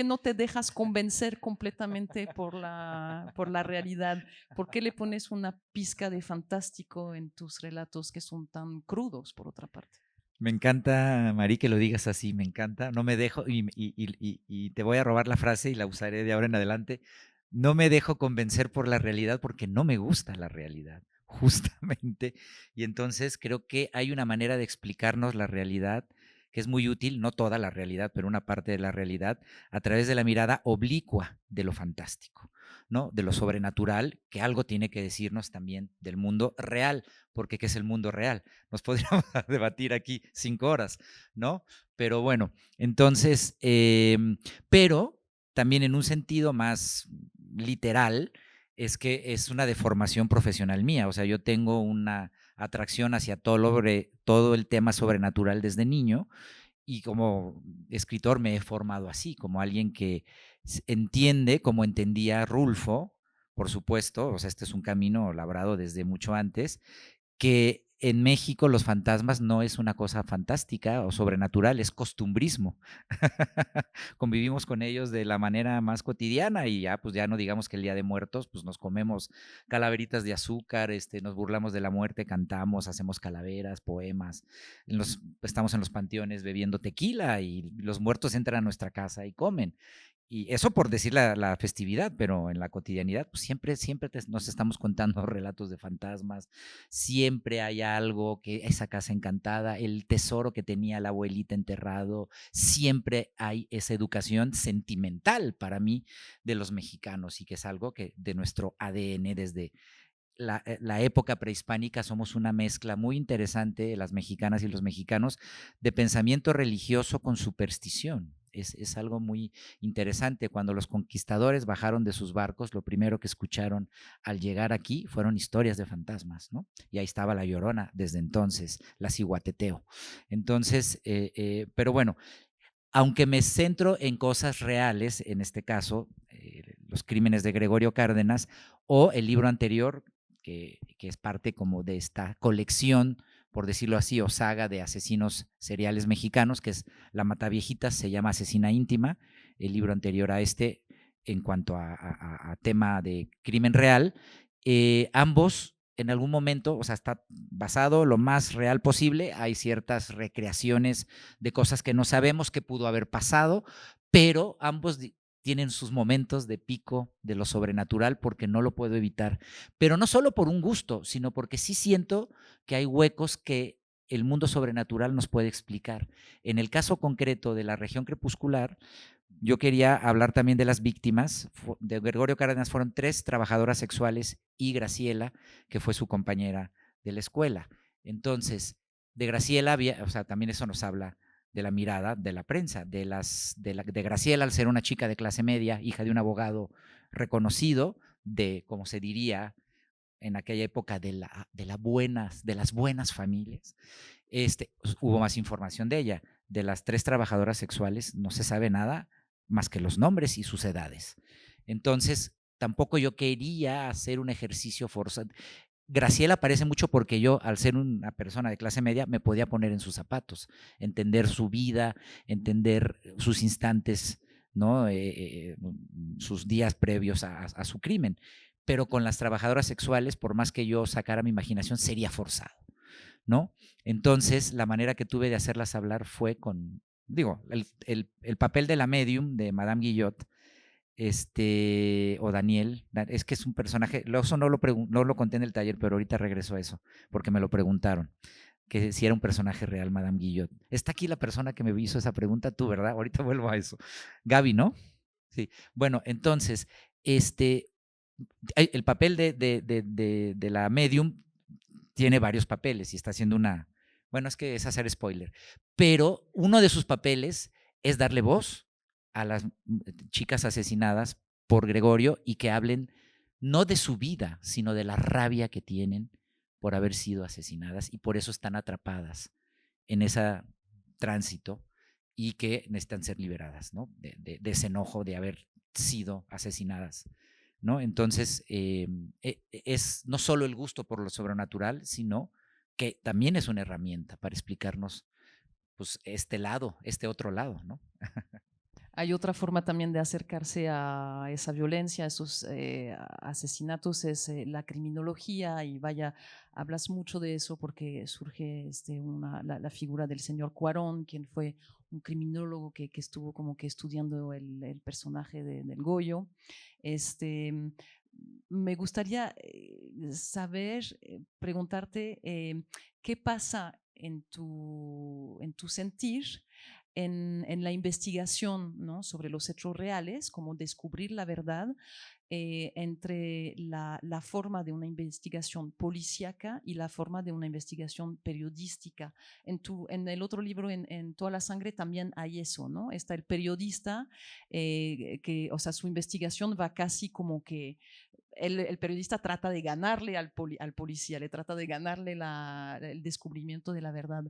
no te dejas convencer completamente por la realidad? ¿Por qué le pones una pizca de fantástico en tus relatos que son tan crudos, por otra parte? Me encanta, Mari, que lo digas así, me encanta. No me dejo, y te voy a robar la frase y la usaré de ahora en adelante. No me dejo convencer por la realidad porque no me gusta la realidad, justamente. Y entonces creo que hay una manera de explicarnos la realidad que es muy útil, no toda la realidad, pero una parte de la realidad, a través de la mirada oblicua de lo fantástico, ¿no? De lo sobrenatural, que algo tiene que decirnos también del mundo real, porque ¿qué es el mundo real? Nos podríamos debatir aquí 5 horas, ¿no? Pero bueno, entonces, pero también en un sentido más literal, es que es una deformación profesional mía, o sea, yo tengo una atracción hacia todo el tema sobrenatural desde niño y como escritor me he formado así, como alguien que entiende, como entendía Rulfo, por supuesto, o sea, este es un camino labrado desde mucho antes, que en México los fantasmas no es una cosa fantástica o sobrenatural, es costumbrismo. Convivimos con ellos de la manera más cotidiana y ya, pues ya no digamos que el Día de Muertos, pues nos comemos calaveritas de azúcar, nos burlamos de la muerte, cantamos, hacemos calaveras, poemas, estamos en los panteones bebiendo tequila y los muertos entran a nuestra casa y comen. Y eso por decir la festividad, pero en la cotidianidad, pues siempre nos estamos contando relatos de fantasmas, siempre hay algo, que esa casa encantada, el tesoro que tenía la abuelita enterrado, siempre hay esa educación sentimental para mí de los mexicanos y que es algo que de nuestro ADN desde la época prehispánica somos una mezcla muy interesante, las mexicanas y los mexicanos, de pensamiento religioso con superstición. Es algo muy interesante. Cuando los conquistadores bajaron de sus barcos, lo primero que escucharon al llegar aquí fueron historias de fantasmas, ¿no? Y ahí estaba la Llorona desde entonces, la Ciguateteo. Entonces, pero bueno, aunque me centro en cosas reales, en este caso, los crímenes de Gregorio Cárdenas, o el libro anterior, que es parte como de esta colección, por decirlo así, o saga de asesinos seriales mexicanos, que es La Mataviejitas, se llama Asesina Íntima, el libro anterior a este, en cuanto a tema de crimen real, ambos en algún momento, o sea, está basado lo más real posible, hay ciertas recreaciones de cosas que no sabemos qué pudo haber pasado, pero ambos tienen sus momentos de pico de lo sobrenatural porque no lo puedo evitar, pero no solo por un gusto, sino porque sí siento que hay huecos que el mundo sobrenatural nos puede explicar. En el caso concreto de la región crepuscular, yo quería hablar también de las víctimas. De Gregorio Cárdenas fueron 3 trabajadoras sexuales y Graciela, que fue su compañera de la escuela. Entonces, de Graciela había, o sea, también eso nos habla de la mirada de la prensa, de Graciela, al ser una chica de clase media, hija de un abogado reconocido, de, como se diría en aquella época, de las buenas familias. Hubo más información de ella. De las 3 trabajadoras sexuales no se sabe nada más que los nombres y sus edades. Entonces, tampoco yo quería hacer un ejercicio forzado. Graciela aparece mucho porque yo, al ser una persona de clase media, me podía poner en sus zapatos, entender su vida, entender sus instantes, ¿no? Sus días previos a su crimen. Pero con las trabajadoras sexuales, por más que yo sacara mi imaginación, sería forzado, ¿no? Entonces, la manera que tuve de hacerlas hablar fue con digo, el papel de la medium de Madame Guillot, o Daniel, es que es un personaje, eso no lo conté en el taller, pero ahorita regreso a eso, porque me lo preguntaron, que si era un personaje real, Madame Guillot. Está aquí la persona que me hizo esa pregunta, tú, ¿verdad? Ahorita vuelvo a eso. Gaby, ¿no? Sí. Bueno, entonces, el papel de la medium tiene varios papeles y está haciendo bueno, es que es hacer spoiler, pero uno de sus papeles es darle voz a las chicas asesinadas por Gregorio y que hablen no de su vida, sino de la rabia que tienen por haber sido asesinadas y por eso están atrapadas en ese tránsito y que necesitan ser liberadas, ¿no? De ese enojo de haber sido asesinadas, ¿no? Entonces, es no solo el gusto por lo sobrenatural, sino que también es una herramienta para explicarnos, pues, este otro lado, ¿no? Hay otra forma también de acercarse a esa violencia, a esos asesinatos, es la criminología y vaya, hablas mucho de eso porque surge la figura del señor Cuarón, quien fue un criminólogo que estuvo como que estudiando el personaje del Goyo. Me gustaría saber, preguntarte, ¿qué pasa en tu sentir en la investigación, ¿no?, sobre los hechos reales, como descubrir la verdad entre la forma de una investigación policíaca y la forma de una investigación periodística? En el otro libro, en Toda la sangre, también hay eso, ¿no? Está el periodista o sea, su investigación va casi como que el periodista trata de ganarle al policía, le trata de ganarle el descubrimiento de la verdad.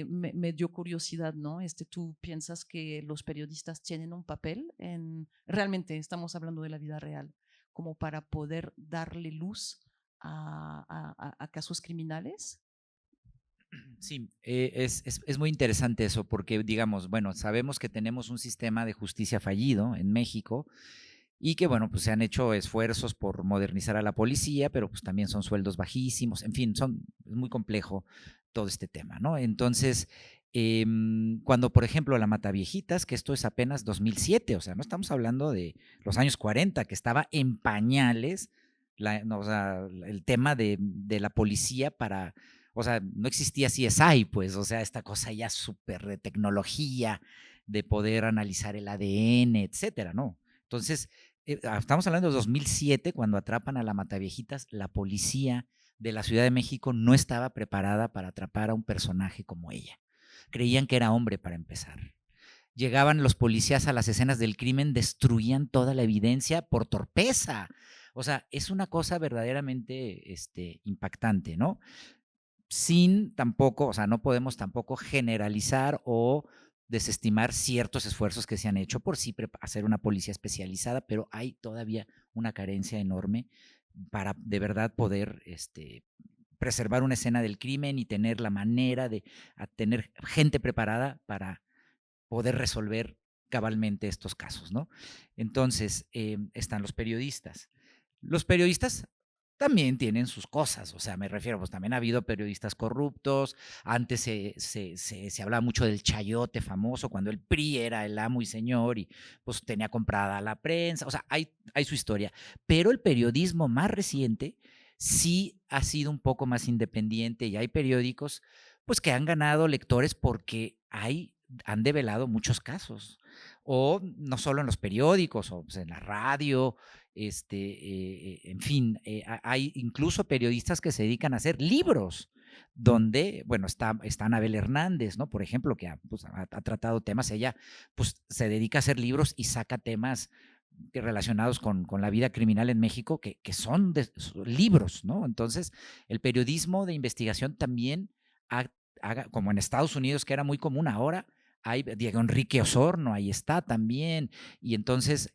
Me dio curiosidad, ¿no? ¿Tú piensas que los periodistas tienen un papel realmente estamos hablando de la vida real, como para poder darle luz a casos criminales? Sí, es muy interesante eso porque, digamos, bueno, sabemos que tenemos un sistema de justicia fallido en México y que, bueno, pues se han hecho esfuerzos por modernizar a la policía, pero pues también son sueldos bajísimos, en fin, es muy complejo todo este tema, ¿no? Entonces, cuando, por ejemplo, la Mataviejitas, que esto es apenas 2007, o sea, no estamos hablando de los años 40, que estaba en pañales, o sea, el tema de la policía o sea, no existía CSI, pues, o sea, esta cosa ya súper de tecnología, de poder analizar el ADN, etcétera, ¿no? Entonces, estamos hablando de 2007, cuando atrapan a la Mataviejitas, la policía de la Ciudad de México no estaba preparada para atrapar a un personaje como ella. Creían que era hombre para empezar. Llegaban los policías a las escenas del crimen, destruían toda la evidencia por torpeza. O sea, es una cosa verdaderamente impactante, ¿no? Sin tampoco, o sea, no podemos tampoco generalizar o desestimar ciertos esfuerzos que se han hecho por sí hacer una policía especializada, pero hay todavía una carencia enorme para de verdad poder preservar una escena del crimen y tener la manera de tener gente preparada para poder resolver cabalmente estos casos, ¿no? Entonces, están los periodistas. Los periodistas también tienen sus cosas, o sea, me refiero, pues también ha habido periodistas corruptos, antes se hablaba mucho del chayote famoso, cuando el PRI era el amo y señor y pues tenía comprada la prensa, o sea, hay su historia, pero el periodismo más reciente sí ha sido un poco más independiente y hay periódicos pues que han ganado lectores porque han develado muchos casos, o no solo en los periódicos, o pues en la radio, en fin, hay incluso periodistas que se dedican a hacer libros, donde, bueno, está Anabel Hernández, ¿no? Por ejemplo, que pues, ha tratado temas, ella pues se dedica a hacer libros y saca temas relacionados con la vida criminal en México, que son libros, ¿no? Entonces, el periodismo de investigación también como en Estados Unidos, que era muy común, ahora hay Diego Enrique Osorno, ahí está también, y entonces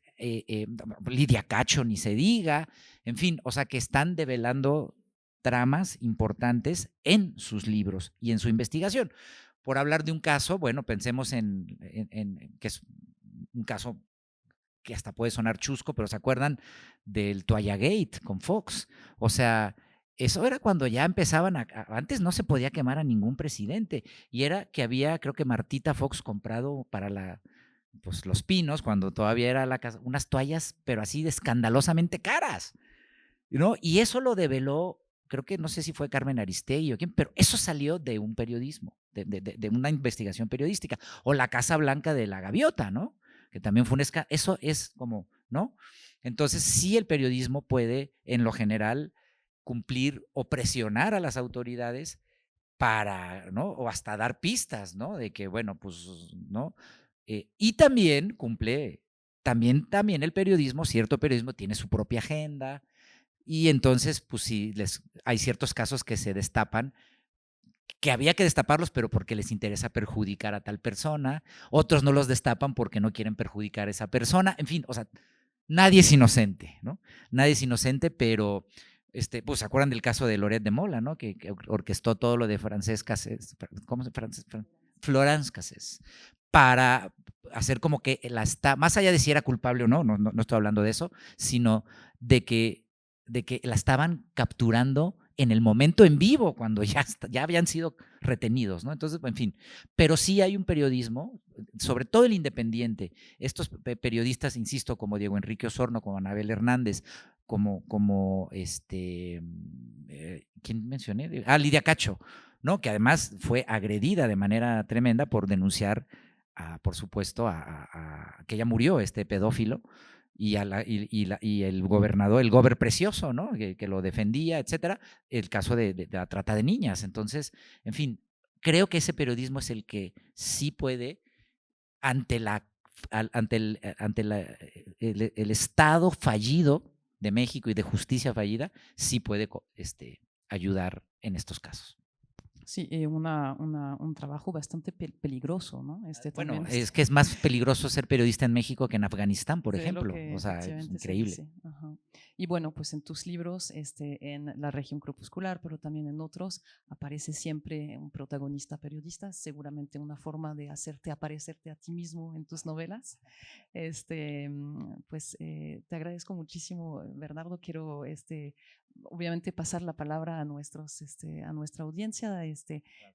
Lidia Cacho, ni se diga, en fin, o sea que están develando tramas importantes en sus libros y en su investigación. Por hablar de un caso, bueno, pensemos en que es un caso que hasta puede sonar chusco, pero ¿se acuerdan del Toalla Gate con Fox? O sea, eso era cuando ya empezaban antes no se podía quemar a ningún presidente, y era que había, creo que Martita Fox comprado para pues Los Pinos, cuando todavía era la casa, unas toallas, pero así de escandalosamente caras, ¿no? Y eso lo develó, creo que no sé si fue Carmen Aristegui o quién, pero eso salió de un periodismo, de una investigación periodística, o la Casa Blanca de la Gaviota, ¿no? Que también fue eso es como, ¿no? Entonces sí, el periodismo puede, en lo general, cumplir o presionar a las autoridades para, ¿no? O hasta dar pistas, ¿no? De que, bueno, pues, ¿no? Y también cumple, también el periodismo, cierto periodismo tiene su propia agenda, y entonces, pues sí, hay ciertos casos que se destapan, que había que destaparlos, pero porque les interesa perjudicar a tal persona, otros no los destapan porque no quieren perjudicar a esa persona, en fin, o sea, nadie es inocente, ¿no? Nadie es inocente, pero pues se acuerdan del caso de Loret de Mola, ¿no? Que orquestó todo lo de Francesc Cassés, ¿cómo se llama? Florence Cassés, para hacer como que más allá de si era culpable o no, no estoy hablando de eso, sino de que la estaban capturando en el momento en vivo, cuando ya habían sido retenidos, ¿no? Entonces, en fin, pero sí hay un periodismo, sobre todo el independiente, estos periodistas, insisto, como Diego Enrique Osorno, como Anabel Hernández, como ¿quién mencioné? Lidia Cacho, ¿no? Que además fue agredida de manera tremenda por denunciar, por supuesto, que ella murió, este pedófilo, y el gobernador, el gober precioso, ¿no? Que lo defendía, etcétera, el caso de la trata de niñas. Entonces, en fin, creo que ese periodismo es el que sí puede, ante el Estado fallido de México y de justicia fallida, sí puede ayudar en estos casos. Sí, un trabajo bastante peligroso, ¿no? Bueno, También, es que es más peligroso ser periodista en México que en Afganistán, por sí, lo ejemplo. que O sea, es efectivamente se increíble. dice. Ajá. Y bueno, pues en tus libros, en La región crepuscular, pero también en otros, aparece siempre un protagonista periodista, seguramente una forma de hacerte aparecerte a ti mismo en tus novelas. Pues te agradezco muchísimo, Bernardo. Quiero obviamente pasar la palabra a a nuestra audiencia.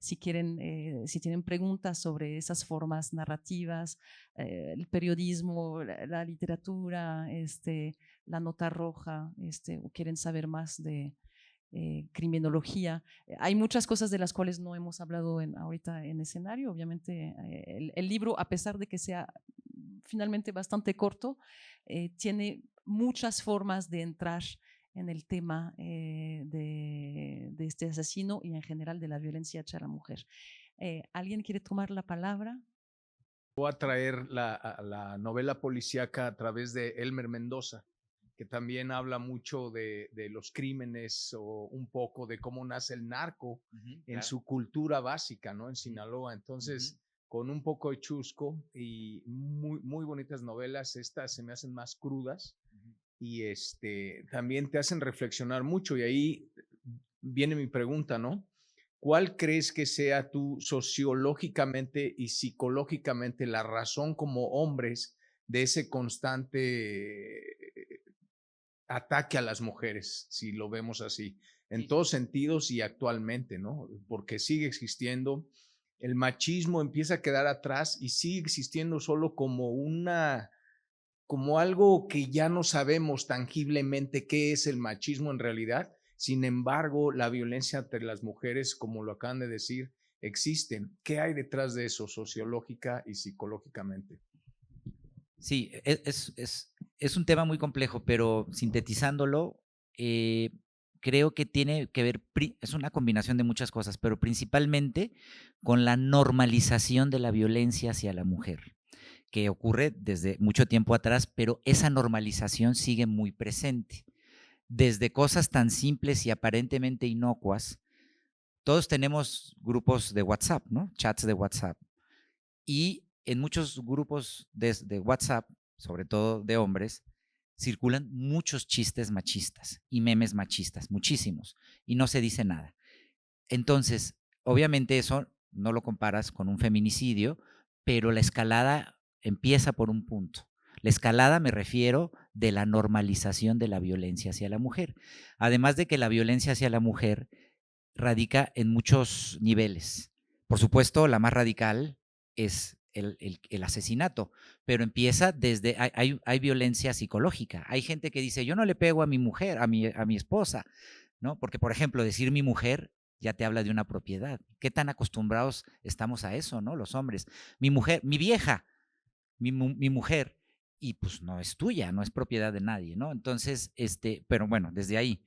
Si quieren, si tienen preguntas sobre esas formas narrativas, el periodismo, la literatura, la nota roja, o quieren saber más de criminología. Hay muchas cosas de las cuales no hemos hablado ahorita en escenario. Obviamente, el libro, a pesar de que sea finalmente bastante corto, tiene muchas formas de entrar en el tema de este asesino y en general de la violencia hacia la mujer. ¿Alguien quiere tomar la palabra? Voy a traer la novela policíaca a través de Elmer Mendoza, que también habla mucho de los crímenes o un poco de cómo nace el narco en su cultura básica, ¿no? En Sinaloa. Entonces, con un poco de chusco y muy, muy bonitas novelas, estas se me hacen más crudas y también te hacen reflexionar mucho. Y ahí viene mi pregunta, ¿no? ¿Cuál crees que sea tú sociológicamente y psicológicamente la razón como hombres de ese constante ataque a las mujeres, si lo vemos así, en todos sentidos y actualmente, ¿no? Porque sigue existiendo, el machismo empieza a quedar atrás y sigue existiendo solo como algo que ya no sabemos tangiblemente qué es el machismo en realidad. Sin embargo, la violencia entre las mujeres, como lo acaban de decir, existe. ¿Qué hay detrás de eso sociológica y psicológicamente? Sí, es un tema muy complejo, pero sintetizándolo, creo que tiene que ver, es una combinación de muchas cosas, pero principalmente con la normalización de la violencia hacia la mujer, que ocurre desde mucho tiempo atrás, pero esa normalización sigue muy presente. Desde cosas tan simples y aparentemente inocuas, todos tenemos grupos de WhatsApp, ¿no? Chats de WhatsApp. Y en muchos grupos de WhatsApp, sobre todo de hombres, circulan muchos chistes machistas y memes machistas, muchísimos, y no se dice nada. Entonces, obviamente eso no lo comparas con un feminicidio, pero la escalada empieza por un punto. La escalada me refiero de la normalización de la violencia hacia la mujer. Además de que la violencia hacia la mujer radica en muchos niveles. Por supuesto, la más radical es el asesinato, pero empieza desde, hay violencia psicológica. Hay gente que dice, yo no le pego a mi mujer, a mi esposa, ¿no? Porque, por ejemplo, decir mi mujer ya te habla de una propiedad. ¿Qué tan acostumbrados estamos a eso, no? Los hombres. Mi mujer, mi vieja, mi mujer, y pues no es tuya, no es propiedad de nadie, ¿no? Entonces, pero bueno, desde ahí,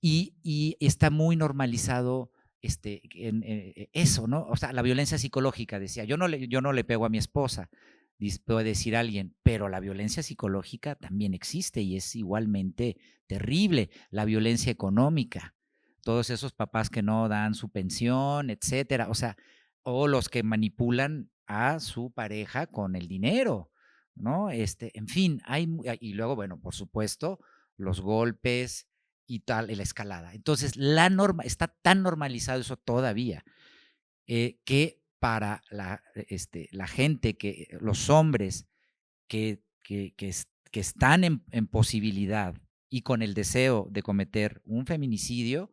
y está muy normalizado eso, ¿no? O sea, la violencia psicológica, decía, yo no le pego a mi esposa, puede decir alguien, pero la violencia psicológica también existe y es igualmente terrible. La violencia económica, todos esos papás que no dan su pensión, etcétera, o sea, o los que manipulan a su pareja con el dinero, ¿no? En fin, y luego, bueno, por supuesto, los golpes y tal, la escalada. Entonces, está tan normalizado eso todavía, que para la gente, los hombres que están en posibilidad y con el deseo de cometer un feminicidio,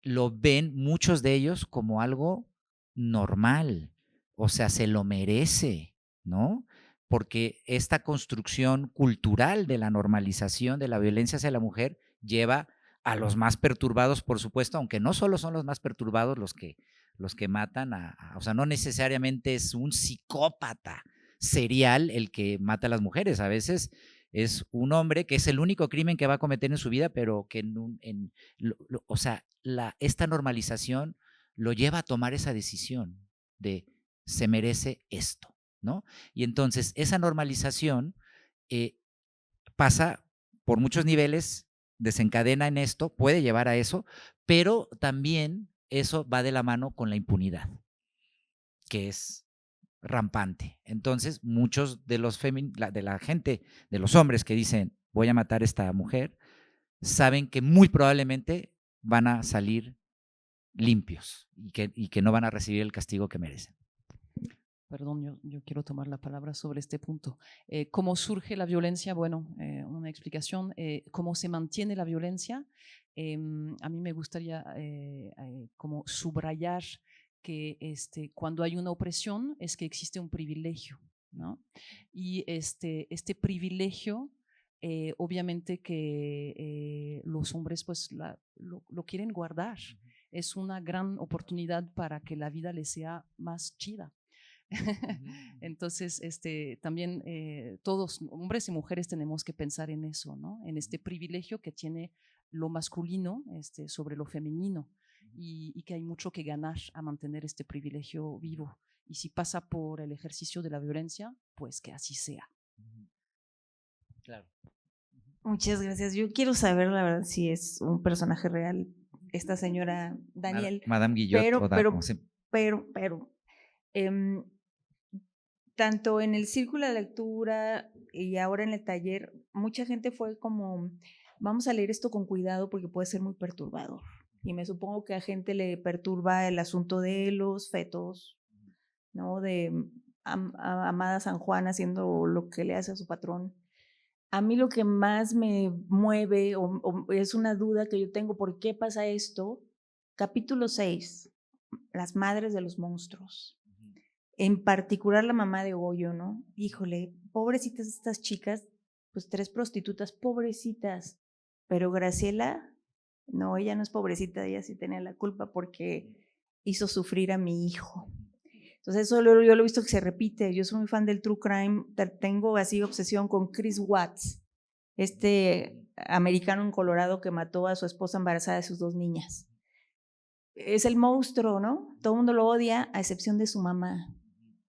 lo ven muchos de ellos como algo normal, o sea, se lo merece, ¿no? Porque esta construcción cultural de la normalización de la violencia hacia la mujer lleva a los más perturbados, por supuesto, aunque no solo son los más perturbados los que matan o sea, no necesariamente es un psicópata serial el que mata a las mujeres, a veces es un hombre que es el único crimen que va a cometer en su vida, pero que o sea, esta normalización lo lleva a tomar esa decisión de se merece esto, ¿no? Y entonces esa normalización pasa por muchos niveles, desencadena en esto, puede llevar a eso, pero también eso va de la mano con la impunidad, que es rampante. Entonces, muchos de la gente, de los hombres que dicen, voy a matar a esta mujer, saben que muy probablemente van a salir limpios y que no van a recibir el castigo que merecen. Perdón, yo quiero tomar la palabra sobre este punto. ¿Cómo surge la violencia? Bueno, una explicación. ¿Cómo se mantiene la violencia? A mí me gustaría como subrayar que cuando hay una opresión es que existe un privilegio, ¿no? Y este privilegio, obviamente que los hombres pues lo quieren guardar. Es una gran oportunidad para que la vida les sea más chida. Entonces, también todos, hombres y mujeres, tenemos que pensar en eso, ¿no? En este privilegio que tiene lo masculino sobre lo femenino, y que hay mucho que ganar a mantener este privilegio vivo. Y si pasa por el ejercicio de la violencia, pues que así sea. Claro. Muchas gracias. Yo quiero saber, la verdad, si es un personaje real esta señora Daniel. Madame Guillot. Pero, tanto en el círculo de lectura y ahora en el taller, mucha gente fue como, vamos a leer esto con cuidado porque puede ser muy perturbador. Y me supongo que a gente le perturba el asunto de los fetos, ¿no? De amada San Juan haciendo lo que le hace a su patrón. A mí lo que más me mueve o es una duda que yo tengo, ¿por qué pasa esto? Capítulo 6, las madres de los monstruos. En particular la mamá de Goyo, ¿no? Híjole, pobrecitas estas chicas, pues 3 prostitutas, pobrecitas. Pero Graciela, no, ella no es pobrecita, ella sí tenía la culpa porque hizo sufrir a mi hijo. Entonces eso yo lo he visto que se repite. Yo soy muy fan del true crime, tengo así obsesión con Chris Watts, americano en Colorado que mató a su esposa embarazada de sus 2 niñas. Es el monstruo, ¿no? Todo el mundo lo odia a excepción de su mamá,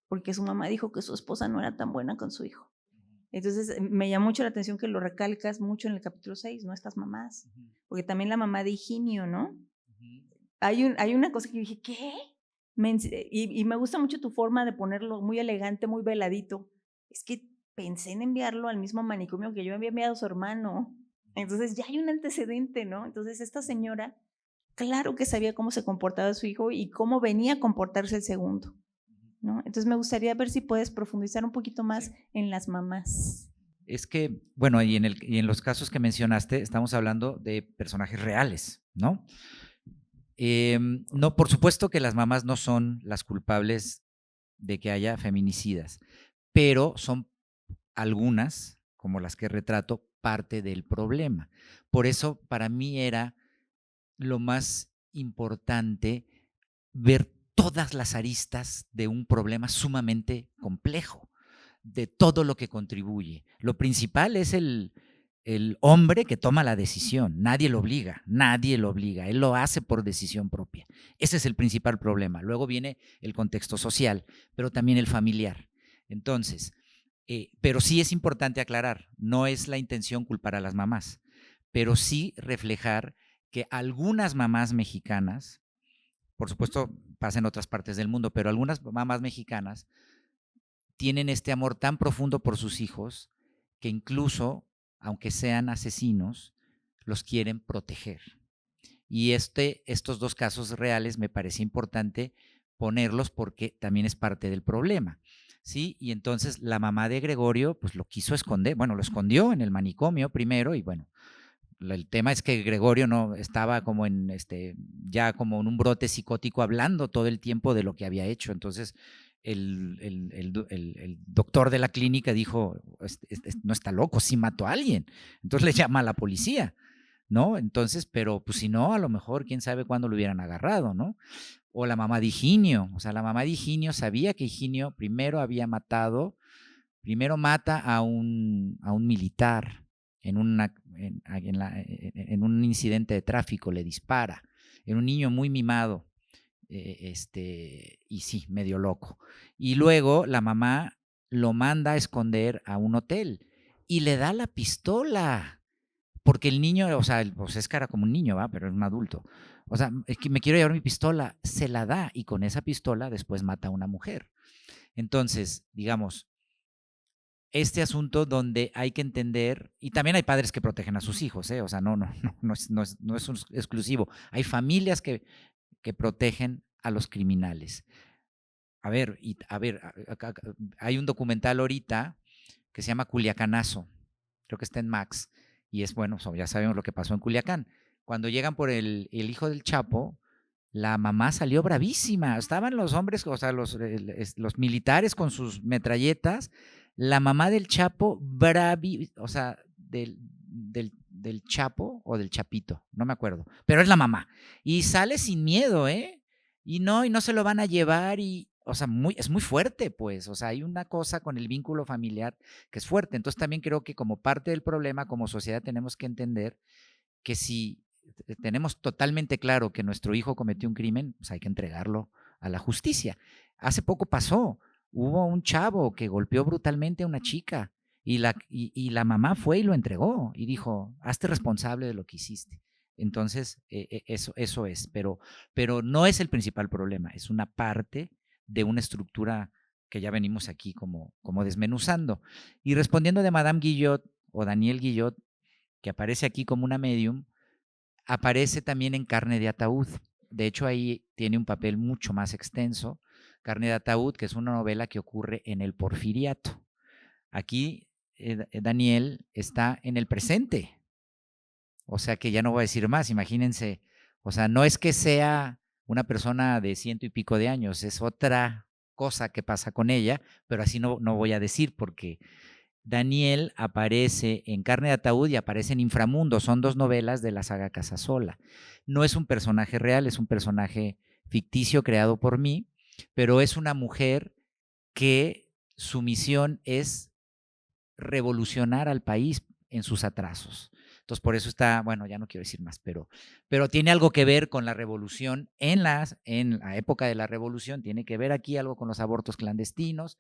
porque su mamá dijo que su esposa no era tan buena con su hijo. Entonces me llama mucho la atención que lo recalcas mucho en el capítulo 6, ¿no? Estas mamás, porque también la mamá de Higinio, ¿no? Hay una cosa que dije, ¿qué? Y me gusta mucho tu forma de ponerlo muy elegante, muy veladito. Es que pensé en enviarlo al mismo manicomio que yo había enviado a su hermano. Entonces ya hay un antecedente, ¿no? Entonces esta señora, claro que sabía cómo se comportaba su hijo y cómo venía a comportarse el segundo, ¿no? Entonces me gustaría ver si puedes profundizar un poquito más en las mamás. Es que, bueno, y en los casos que mencionaste, estamos hablando de personajes reales, ¿no? No, por supuesto que las mamás no son las culpables de que haya feminicidas, pero son algunas, como las que retrato, parte del problema. Por eso, para mí era lo más importante ver todas las aristas de un problema sumamente complejo, de todo lo que contribuye. Lo principal es el hombre que toma la decisión, nadie lo obliga, él lo hace por decisión propia. Ese es el principal problema. Luego viene el contexto social, pero también el familiar. Entonces, pero sí es importante aclarar, no es la intención culpar a las mamás, pero sí reflejar que algunas mamás mexicanas, por supuesto pasa en otras partes del mundo, pero algunas mamás mexicanas tienen este amor tan profundo por sus hijos que incluso, aunque sean asesinos, los quieren proteger. Y estos dos casos reales me parece importante ponerlos porque también es parte del problema, ¿sí? Y entonces la mamá de Gregorio pues lo quiso esconder, bueno, lo escondió en el manicomio primero y bueno, el tema es que Gregorio no estaba como ya como en un brote psicótico hablando todo el tiempo de lo que había hecho. Entonces el doctor de la clínica dijo, no está loco, sí mató a alguien. Entonces le llama a la policía, ¿no? Entonces, pero pues si no, a lo mejor quién sabe cuándo lo hubieran agarrado, ¿no? O la mamá de Higinio, o sea, la mamá de Higinio sabía que Higinio primero mata a un militar en un incidente de tráfico, le dispara. Era un niño muy mimado, y sí, medio loco. Y luego la mamá lo manda a esconder a un hotel y le da la pistola, porque el niño, o sea, pues es cara como un niño, ¿va? Pero es un adulto. O sea, es que me quiero llevar mi pistola, se la da y con esa pistola después mata a una mujer. Entonces, digamos, este asunto donde hay que entender, y también hay padres que protegen a sus hijos, o sea, no es exclusivo. Hay familias que protegen a los criminales. A ver, hay un documental ahorita que se llama Culiacanazo, creo que está en Max, y es bueno, ya sabemos lo que pasó en Culiacán. Cuando llegan por el hijo del Chapo, la mamá salió bravísima. Estaban los hombres, o sea, los militares con sus metralletas. La mamá del Chapo, o sea, del Chapo o del Chapito, no me acuerdo, pero es la mamá. Y sale sin miedo, ¿eh? Y no se lo van a llevar o sea, es muy fuerte, pues. O sea, hay una cosa con el vínculo familiar que es fuerte. Entonces también creo que como parte del problema, como sociedad, tenemos que entender que si tenemos totalmente claro que nuestro hijo cometió un crimen, pues hay que entregarlo a la justicia. Hace poco pasó, hubo un chavo que golpeó brutalmente a una chica y la mamá fue y lo entregó y dijo, hazte responsable de lo que hiciste. Entonces, eso es, pero no es el principal problema, es una parte de una estructura que ya venimos aquí como desmenuzando. Y respondiendo de Madame Guillot o Daniel Guillot, que aparece aquí como una medium, aparece también en Carne de Ataúd. De hecho, ahí tiene un papel mucho más extenso. Carne de Ataúd, que es una novela que ocurre en el Porfiriato. Aquí Daniel está en el presente. O sea que ya no voy a decir más, imagínense. O sea, no es que sea una persona de 100 y pico de años, es otra cosa que pasa con ella, pero así no voy a decir porque Daniel aparece en Carne de Ataúd y aparece en Inframundo. Son dos novelas de la saga Casasola. No es un personaje real, es un personaje ficticio creado por mí, pero es una mujer que su misión es revolucionar al país en sus atrasos. Entonces, por eso está, bueno, ya no quiero decir más, pero tiene algo que ver con la revolución en la época de la revolución, tiene que ver aquí algo con los abortos clandestinos,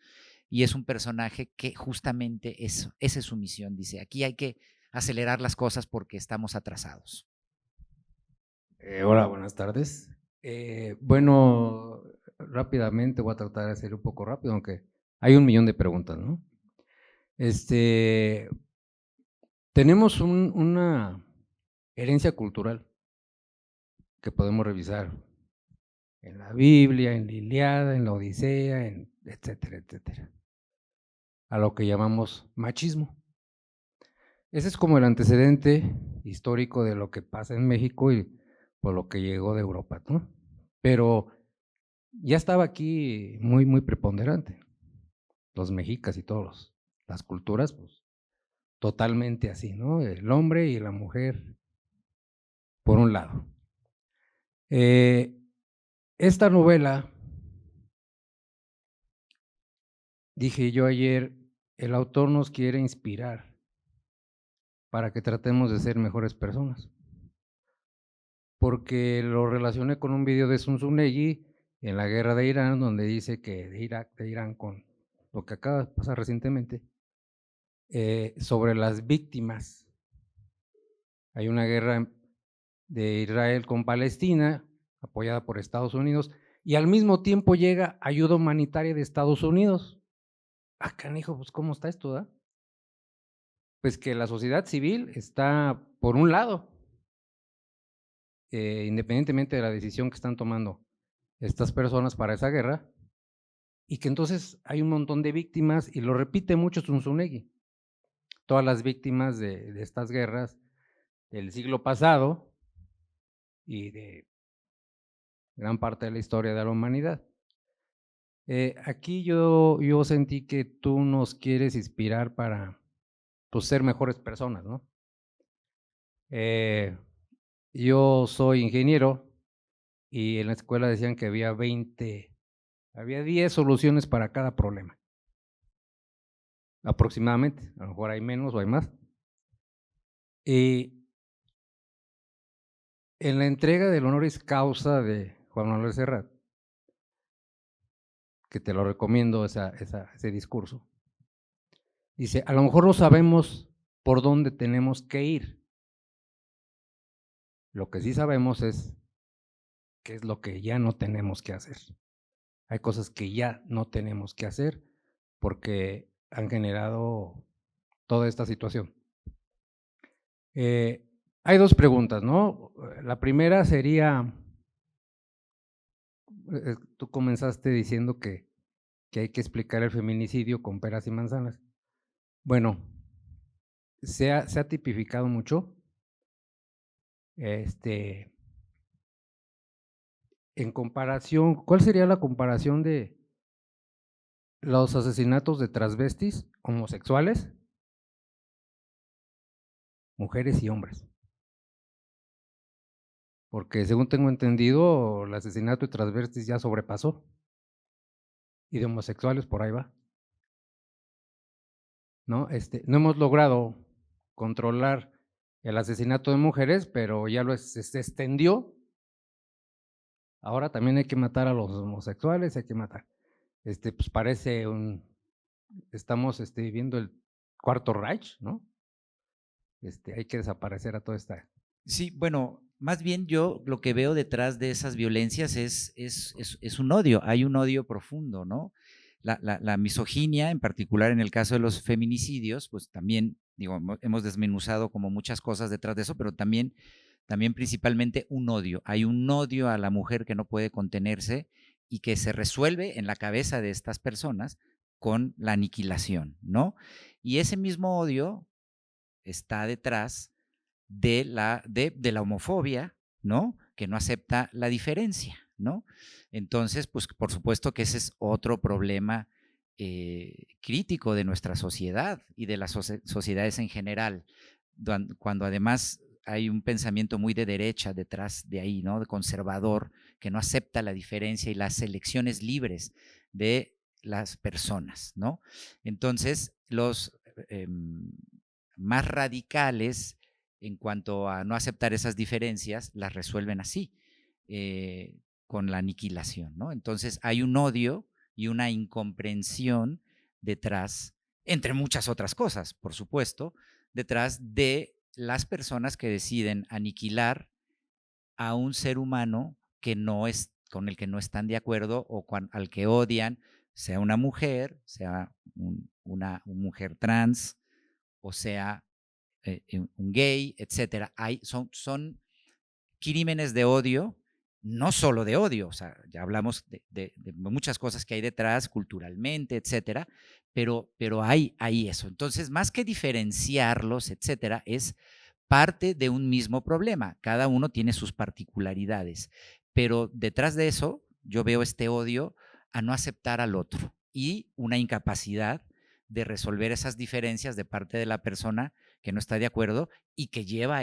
y es un personaje que justamente esa es su misión. Dice, aquí hay que acelerar las cosas porque estamos atrasados. Hola, buenas tardes. Bueno, rápidamente voy a tratar de hacer un poco rápido, aunque hay 1.000.000 de preguntas, ¿no? Tenemos una herencia cultural que podemos revisar en la Biblia, en la Ilíada, en la Odisea, en etcétera, etcétera. A lo que llamamos machismo. Ese es como el antecedente histórico de lo que pasa en México y por lo que llegó de Europa, ¿no? Pero ya estaba aquí muy, muy preponderante. Los mexicas y todas las culturas, pues totalmente así, ¿no? El hombre y la mujer, por un lado. Esta novela, dije yo ayer, el autor nos quiere inspirar para que tratemos de ser mejores personas. Porque lo relacioné con un video de Sun Tzu en la guerra de Irán, donde dice que de Irán con lo que acaba de pasar recientemente, sobre las víctimas. Hay una guerra de Israel con Palestina, apoyada por Estados Unidos, y al mismo tiempo llega ayuda humanitaria de Estados Unidos. Ah, canijo, pues ¿cómo está esto, da? Pues que la sociedad civil está por un lado, independientemente de la decisión que están tomando estas personas para esa guerra, y que entonces hay un montón de víctimas, y lo repite mucho Sun Tzu. Todas las víctimas de estas guerras del siglo pasado y de gran parte de la historia de la humanidad. Aquí yo sentí que tú nos quieres inspirar para pues, ser mejores personas, ¿no? Yo soy ingeniero y en la escuela decían que había 10 soluciones para cada problema. Aproximadamente, a lo mejor hay menos o hay más. Y en la entrega del honoris causa de Juan Manuel Serrat, que te lo recomiendo ese discurso, dice, a lo mejor no sabemos por dónde tenemos que ir. Lo que sí sabemos es qué es lo que ya no tenemos que hacer. Hay cosas que ya no tenemos que hacer porque han generado toda esta situación. Hay dos preguntas, ¿no? La primera sería, tú comenzaste diciendo que hay que explicar el feminicidio con peras y manzanas. Bueno, se ha tipificado mucho. En comparación, ¿cuál sería la comparación de los asesinatos de transvestis, homosexuales, mujeres y hombres? Porque según tengo entendido, el asesinato de transvestis ya sobrepasó. Y de homosexuales por ahí va. ¿No? No hemos logrado controlar el asesinato de mujeres, pero ya se extendió. Ahora también hay que matar a los homosexuales, hay que matar. Pues parece estamos viviendo el Cuarto Reich, ¿no? Hay que desaparecer a toda esta. Sí, bueno, más bien yo lo que veo detrás de esas violencias es un odio, hay un odio profundo, ¿no? La misoginia, en particular en el caso de los feminicidios, pues también, digo, hemos desmenuzado como muchas cosas detrás de eso, pero también principalmente un odio. Hay un odio a la mujer que no puede contenerse y que se resuelve en la cabeza de estas personas con la aniquilación, ¿no? Y ese mismo odio está detrás de la homofobia, ¿no? Que no acepta la diferencia, ¿no? Entonces, pues por supuesto que ese es otro problema crítico de nuestra sociedad y de las sociedades en general, cuando además hay un pensamiento muy de derecha detrás de ahí, ¿no? De conservador, que no acepta la diferencia y las elecciones libres de las personas, ¿no? Entonces, los más radicales en cuanto a no aceptar esas diferencias, las resuelven así, con la aniquilación, ¿no? Entonces hay un odio y una incomprensión detrás, entre muchas otras cosas, por supuesto, detrás de las personas que deciden aniquilar a un ser humano que no es, con el que no están de acuerdo o al que odian, sea una mujer, sea una mujer trans, o sea un gay, etcétera. Son crímenes de odio no solo de odio, o sea, ya hablamos de muchas cosas que hay detrás culturalmente, etcétera, pero hay eso. Entonces, más que diferenciarlos, etcétera, es parte de un mismo problema. Cada uno tiene sus particularidades, pero detrás de eso yo veo este odio a no aceptar al otro y una incapacidad de resolver esas diferencias de parte de la persona que no está de acuerdo y que lleva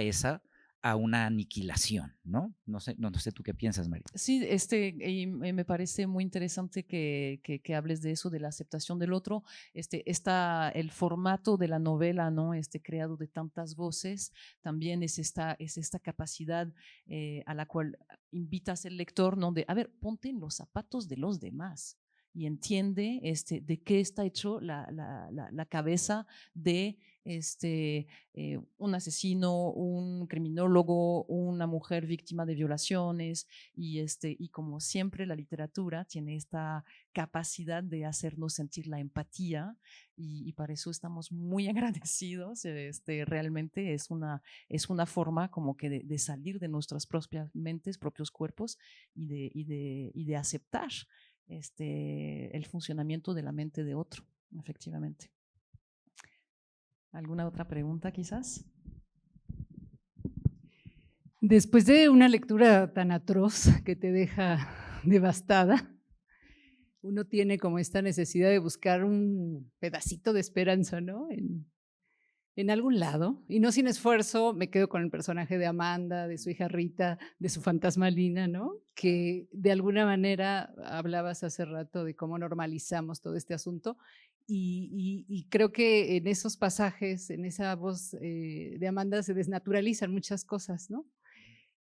a una aniquilación, ¿no? No sé tú qué piensas, María. Sí, y me parece muy interesante que hables de eso, de la aceptación del otro. Está el formato de la novela, ¿no? Creado de tantas voces, también es esta capacidad a la cual invitas al lector, ¿no? De, a ver, ponte en los zapatos de los demás y entiende de qué está hecho la cabeza de un asesino, un criminólogo, una mujer víctima de violaciones y como siempre la literatura tiene esta capacidad de hacernos sentir la empatía y para eso estamos muy agradecidos. Realmente es una forma como que de salir de nuestras propias mentes, propios cuerpos y de aceptar el funcionamiento de la mente de otro, efectivamente. ¿Alguna otra pregunta quizás? Después de una lectura tan atroz que te deja devastada, uno tiene como esta necesidad de buscar un pedacito de esperanza, ¿no? En algún lado, y no sin esfuerzo me quedo con el personaje de Amanda, de su hija Rita, de su fantasma Lina, ¿no? Que de alguna manera hablabas hace rato de cómo normalizamos todo este asunto y creo que en esos pasajes, en esa voz de Amanda se desnaturalizan muchas cosas, ¿no?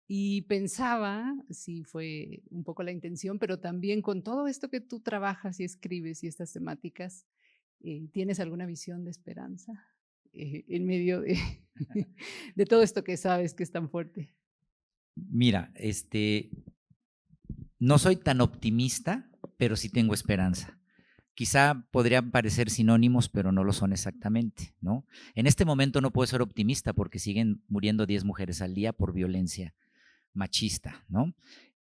Y pensaba, sí fue un poco la intención, pero también con todo esto que tú trabajas y escribes y estas temáticas, ¿tienes alguna visión de esperanza en medio de todo esto que sabes que es tan fuerte? Mira, no soy tan optimista, pero sí tengo esperanza. Quizá podrían parecer sinónimos, pero no lo son exactamente, ¿no? En este momento no puedo ser optimista porque siguen muriendo 10 mujeres al día por violencia machista, ¿no?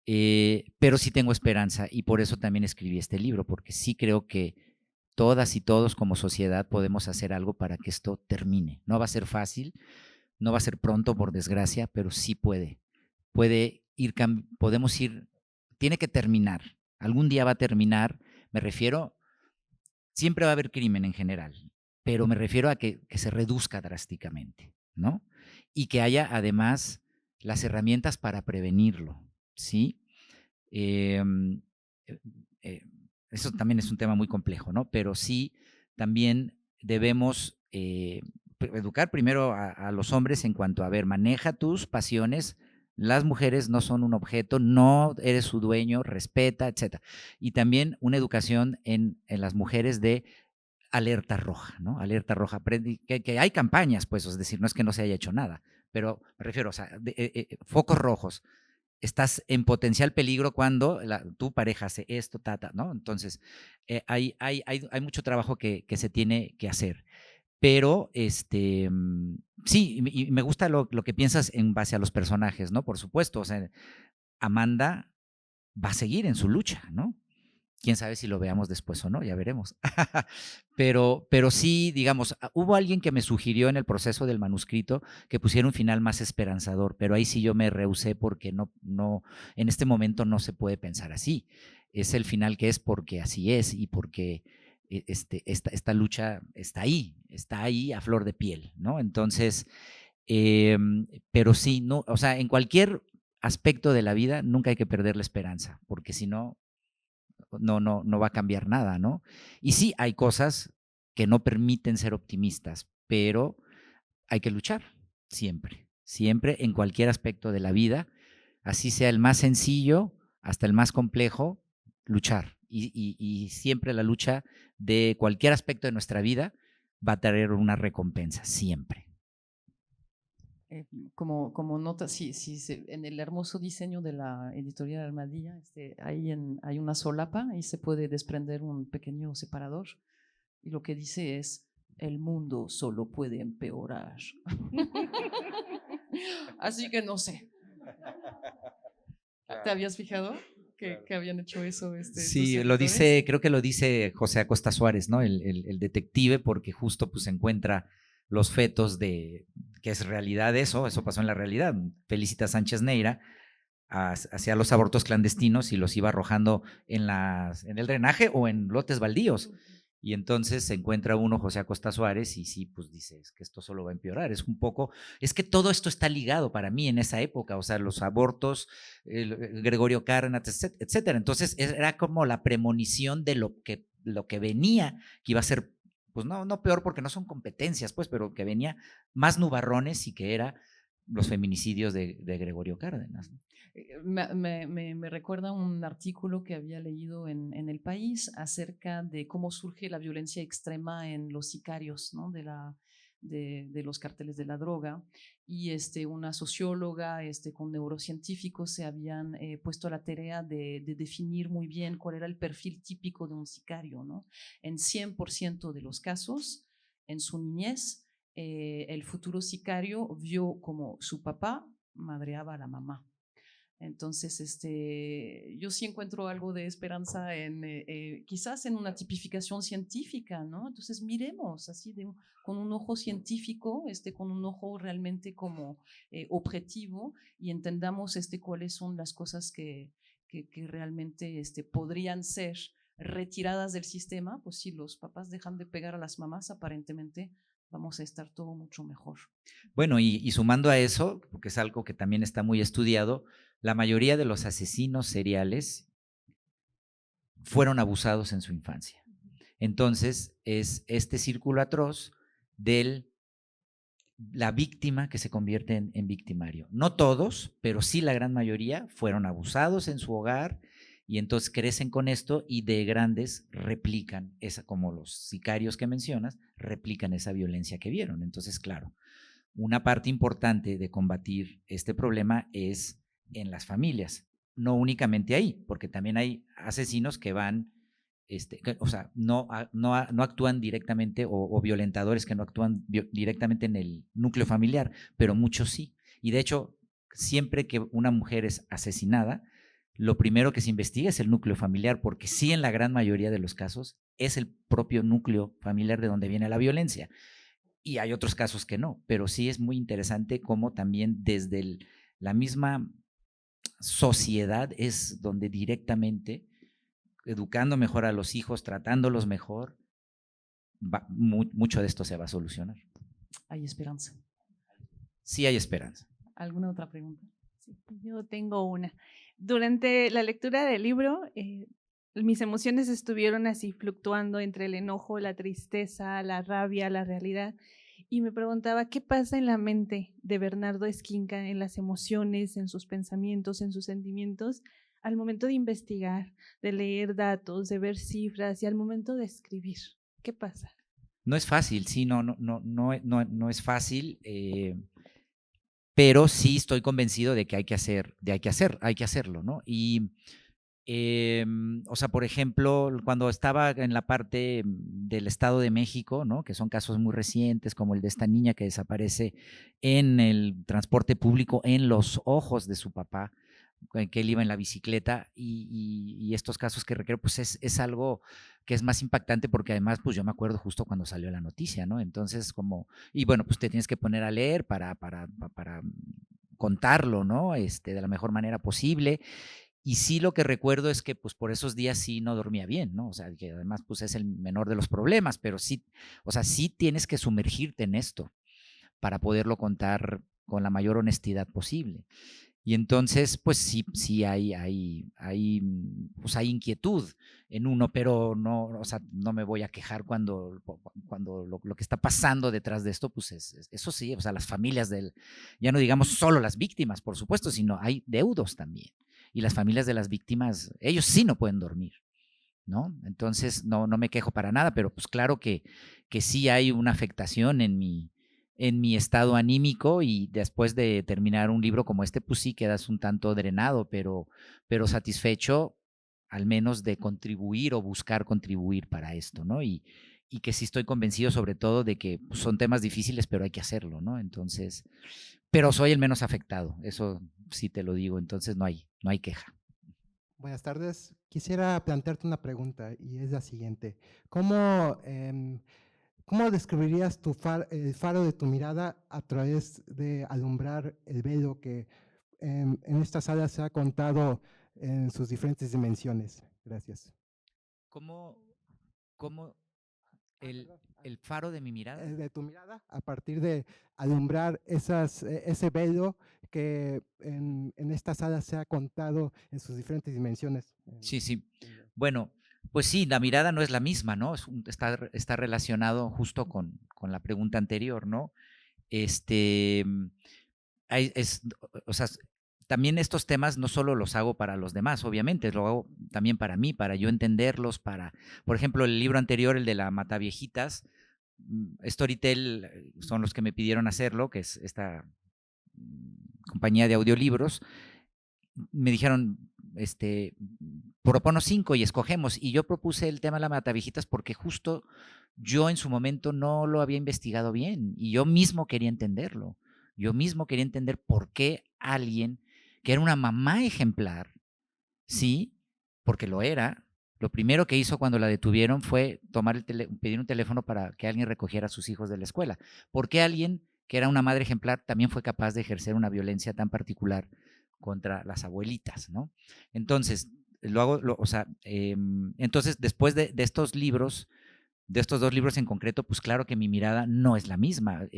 Pero sí tengo esperanza y por eso también escribí este libro, porque sí creo que todas y todos como sociedad podemos hacer algo para que esto termine. No va a ser fácil, no va a ser pronto, por desgracia, pero sí puede. Podemos ir, tiene que terminar. Algún día va a terminar, me refiero, siempre va a haber crimen en general, pero me refiero a que se reduzca drásticamente, ¿no? Y que haya además las herramientas para prevenirlo, ¿sí? Eso también es un tema muy complejo, ¿no? Pero sí, también debemos educar primero a los hombres en cuanto a ver, maneja tus pasiones, las mujeres no son un objeto, no eres su dueño, respeta, etc. Y también una educación en las mujeres de alerta roja, ¿no? Alerta roja, que hay campañas, pues, es decir, no es que no se haya hecho nada, pero me refiero, o sea, focos rojos, estás en potencial peligro cuando tu pareja hace esto, ¿no? Entonces, hay mucho trabajo que se tiene que hacer. Pero, sí, y me gusta lo que piensas en base a los personajes, ¿no? Por supuesto, o sea, Amanda va a seguir en su lucha, ¿no? Quién sabe si lo veamos después o no, ya veremos. pero sí, digamos, hubo alguien que me sugirió en el proceso del manuscrito que pusiera un final más esperanzador, pero ahí sí yo me rehusé porque no, en este momento no se puede pensar así. Es el final que es porque así es y porque esta lucha está ahí a flor de piel, ¿no? Entonces, pero sí, no, o sea, en cualquier aspecto de la vida nunca hay que perder la esperanza, porque si no va a cambiar nada, ¿no? Y sí, hay cosas que no permiten ser optimistas, pero hay que luchar siempre, siempre en cualquier aspecto de la vida, así sea el más sencillo hasta el más complejo, luchar. Y siempre la lucha de cualquier aspecto de nuestra vida va a traer una recompensa, siempre. Como nota, sí, en el hermoso diseño de la editorial Almadía, hay una solapa y se puede desprender un pequeño separador y lo que dice es, el mundo solo puede empeorar. Así que no sé. ¿Te habías fijado que habían hecho eso? Sí, lo dice, creo que lo dice José Acosta Suárez, ¿no? El detective, porque justo pues encuentra los fetos de, que es realidad eso pasó en la realidad. Felicita Sánchez Neira hacía los abortos clandestinos y los iba arrojando en el drenaje o en lotes baldíos. Y entonces se encuentra uno, José Acosta Suárez, y sí, pues dices que esto solo va a empeorar. Es que todo esto está ligado para mí en esa época, o sea, los abortos, Gregorio Cárdenas, etcétera. Entonces era como la premonición de lo que venía, que iba a ser, pues no peor porque no son competencias, pues, pero que venía más nubarrones y que era los feminicidios de Gregorio Cárdenas. Me recuerda un artículo que había leído en El País acerca de cómo surge la violencia extrema en los sicarios, ¿no? de los cárteles de la droga, y una socióloga con neurocientíficos se habían puesto a la tarea de definir muy bien cuál era el perfil típico de un sicario, ¿no? En 100% de los casos, en su niñez, el futuro sicario vio como su papá madreaba a la mamá. Entonces, yo sí encuentro algo de esperanza quizás en una tipificación científica, ¿no? Entonces, miremos así con un ojo científico, con un ojo realmente como objetivo, y entendamos cuáles son las cosas que realmente podrían ser retiradas del sistema. Pues si los papás dejan de pegar a las mamás, aparentemente vamos a estar todo mucho mejor. Bueno, y sumando a eso, porque es algo que también está muy estudiado, la mayoría de los asesinos seriales fueron abusados en su infancia. Entonces, es este círculo atroz de la víctima que se convierte en victimario. No todos, pero sí la gran mayoría fueron abusados en su hogar y entonces crecen con esto y de grandes replican esa, como los sicarios que mencionas, replican esa violencia que vieron. Entonces, claro, una parte importante de combatir este problema es en las familias, no únicamente ahí, porque también hay asesinos que van, o sea, no actúan directamente o violentadores que no actúan directamente en el núcleo familiar, pero muchos sí. Y de hecho, siempre que una mujer es asesinada, lo primero que se investiga es el núcleo familiar, porque sí, en la gran mayoría de los casos, es el propio núcleo familiar de donde viene la violencia. Y hay otros casos que no, pero sí es muy interesante cómo también desde la misma sociedad es donde directamente, educando mejor a los hijos, tratándolos mejor, mucho de esto se va a solucionar. Hay esperanza. Sí hay esperanza. ¿Alguna otra pregunta? Sí, yo tengo una. Durante la lectura del libro, mis emociones estuvieron así fluctuando entre el enojo, la tristeza, la rabia, la realidad. Y me preguntaba, ¿qué pasa en la mente de Bernardo Esquinca, en las emociones, en sus pensamientos, en sus sentimientos, al momento de investigar, de leer datos, de ver cifras y al momento de escribir? ¿Qué pasa? No es fácil, sí, no es fácil, pero sí estoy convencido de que hay que hacerlo, ¿no? Y o sea, por ejemplo, cuando estaba en la parte del Estado de México, ¿no? Que son casos muy recientes, como el de esta niña que desaparece en el transporte público en los ojos de su papá, que él iba en la bicicleta, y estos casos que requiero, pues es algo que es más impactante porque además, pues yo me acuerdo justo cuando salió la noticia, ¿no? Entonces, y bueno, pues te tienes que poner a leer para contarlo, ¿no? De la mejor manera posible. Y sí, lo que recuerdo es que pues por esos días sí no dormía bien, ¿no? O sea, que además pues es el menor de los problemas, pero sí, o sea, sí tienes que sumergirte en esto para poderlo contar con la mayor honestidad posible. Y entonces, pues sí hay inquietud en uno, pero no, o sea, no me voy a quejar cuando lo que está pasando detrás de esto, pues eso sí, o sea, las familias ya no digamos solo las víctimas, por supuesto, sino hay deudos también. Y las familias de las víctimas, ellos sí no pueden dormir, ¿no? Entonces, no me quejo para nada, pero pues claro que sí hay una afectación en mi estado anímico, y después de terminar un libro como este, pues sí quedas un tanto drenado, pero satisfecho al menos de contribuir o buscar contribuir para esto, ¿no? Y y que sí estoy convencido sobre todo de que son temas difíciles, pero hay que hacerlo, ¿no? Entonces, pero soy el menos afectado, eso sí te lo digo, entonces no hay queja. Buenas tardes. Quisiera plantearte una pregunta y es la siguiente. ¿Cómo, cómo describirías el faro de tu mirada a través de alumbrar el velo que en esta sala se ha contado en sus diferentes dimensiones? Gracias. ¿Cómo el faro de mi mirada? De tu mirada a partir de alumbrar ese velo que en esta sala se ha contado en sus diferentes dimensiones. Sí, sí. Bueno, pues sí, la mirada no es la misma, ¿no? Está relacionado justo con la pregunta anterior, ¿no? O sea, también estos temas no solo los hago para los demás, obviamente, lo hago también para mí, para yo entenderlos, por ejemplo, el libro anterior, el de la Mataviejitas, Storytel son los que me pidieron hacerlo, que es esta compañía de audiolibros, me dijeron, proponos 5 y escogemos, y yo propuse el tema de la Mataviejitas porque justo yo en su momento no lo había investigado bien, y yo mismo quería entenderlo. Yo mismo quería entender por qué alguien que era una mamá ejemplar, sí, porque lo era, lo primero que hizo cuando la detuvieron fue pedir un teléfono para que alguien recogiera a sus hijos de la escuela. ¿Por qué alguien que era una madre ejemplar también fue capaz de ejercer una violencia tan particular contra las abuelitas, ¿no? Entonces, entonces después de estos libros, de estos 2 libros en concreto, pues claro que mi mirada no es la misma,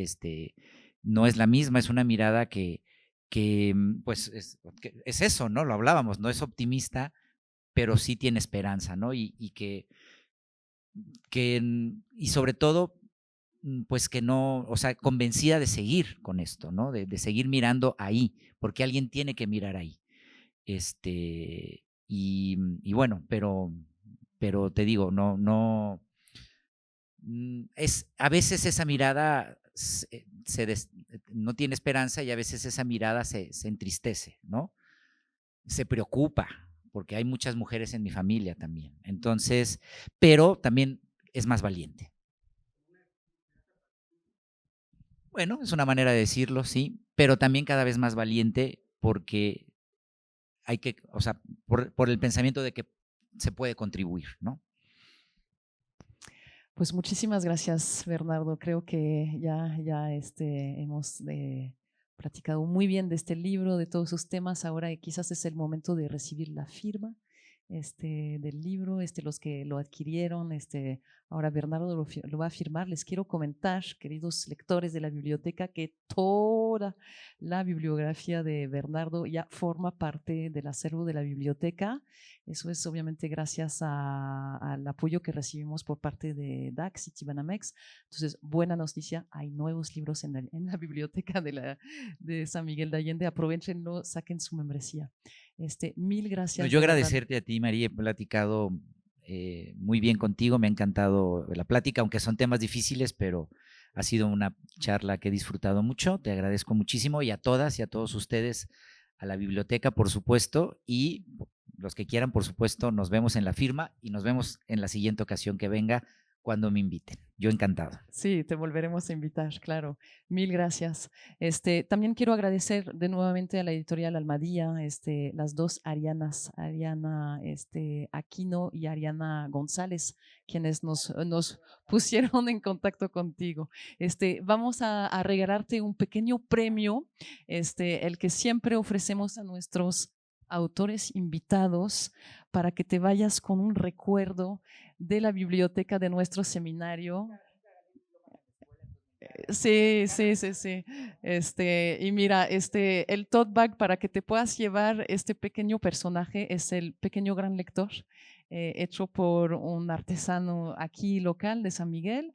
no es la misma, es una mirada que pues es eso, ¿no? Lo hablábamos, no es optimista, pero sí tiene esperanza, ¿no? Y sobre todo, pues que no, o sea, convencida de seguir con esto, ¿no? De seguir mirando ahí, porque alguien tiene que mirar ahí. Y bueno, pero te digo, no, a veces esa mirada no tiene esperanza y a veces esa mirada se entristece, ¿no? Se preocupa, porque hay muchas mujeres en mi familia también. Entonces, pero también es más valiente. Bueno, es una manera de decirlo, sí, pero también cada vez más valiente porque hay que, o sea, por el pensamiento de que se puede contribuir, ¿no? Pues muchísimas gracias, Bernardo. Creo que ya hemos platicado muy bien de este libro, de todos sus temas. Ahora quizás es el momento de recibir la firma del libro, los que lo adquirieron. Ahora Bernardo lo va a firmar. Les quiero comentar, queridos lectores de la biblioteca, que toda la bibliografía de Bernardo ya forma parte del acervo de la biblioteca. Eso es obviamente gracias al apoyo que recibimos por parte de DAX y Citibanamex. Entonces, buena noticia, hay nuevos libros en la biblioteca de San Miguel de Allende. Aprovechenlo, saquen su membresía. Mil gracias. Yo agradecerte a ti, María, he platicado muy bien contigo, me ha encantado la plática, aunque son temas difíciles, pero ha sido una charla que he disfrutado mucho, te agradezco muchísimo, y a todas y a todos ustedes, a la biblioteca, por supuesto, y los que quieran, por supuesto, nos vemos en la firma y nos vemos en la siguiente ocasión que venga, cuando me inviten. Yo encantado. Sí, te volveremos a invitar, claro. Mil gracias. También quiero agradecer de nuevamente a la editorial Almadía, las dos Arianas, Ariana Aquino y Ariana González, quienes nos pusieron en contacto contigo. Vamos a regalarte un pequeño premio, el que siempre ofrecemos a nuestros autores invitados, para que te vayas con un recuerdo de la biblioteca de nuestro seminario. Sí. Y mira, el tote bag para que te puedas llevar este pequeño personaje es el pequeño gran lector, hecho por un artesano aquí local de San Miguel.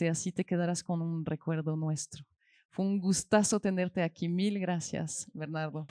Así te quedarás con un recuerdo nuestro. Fue un gustazo tenerte aquí. Mil gracias, Bernardo.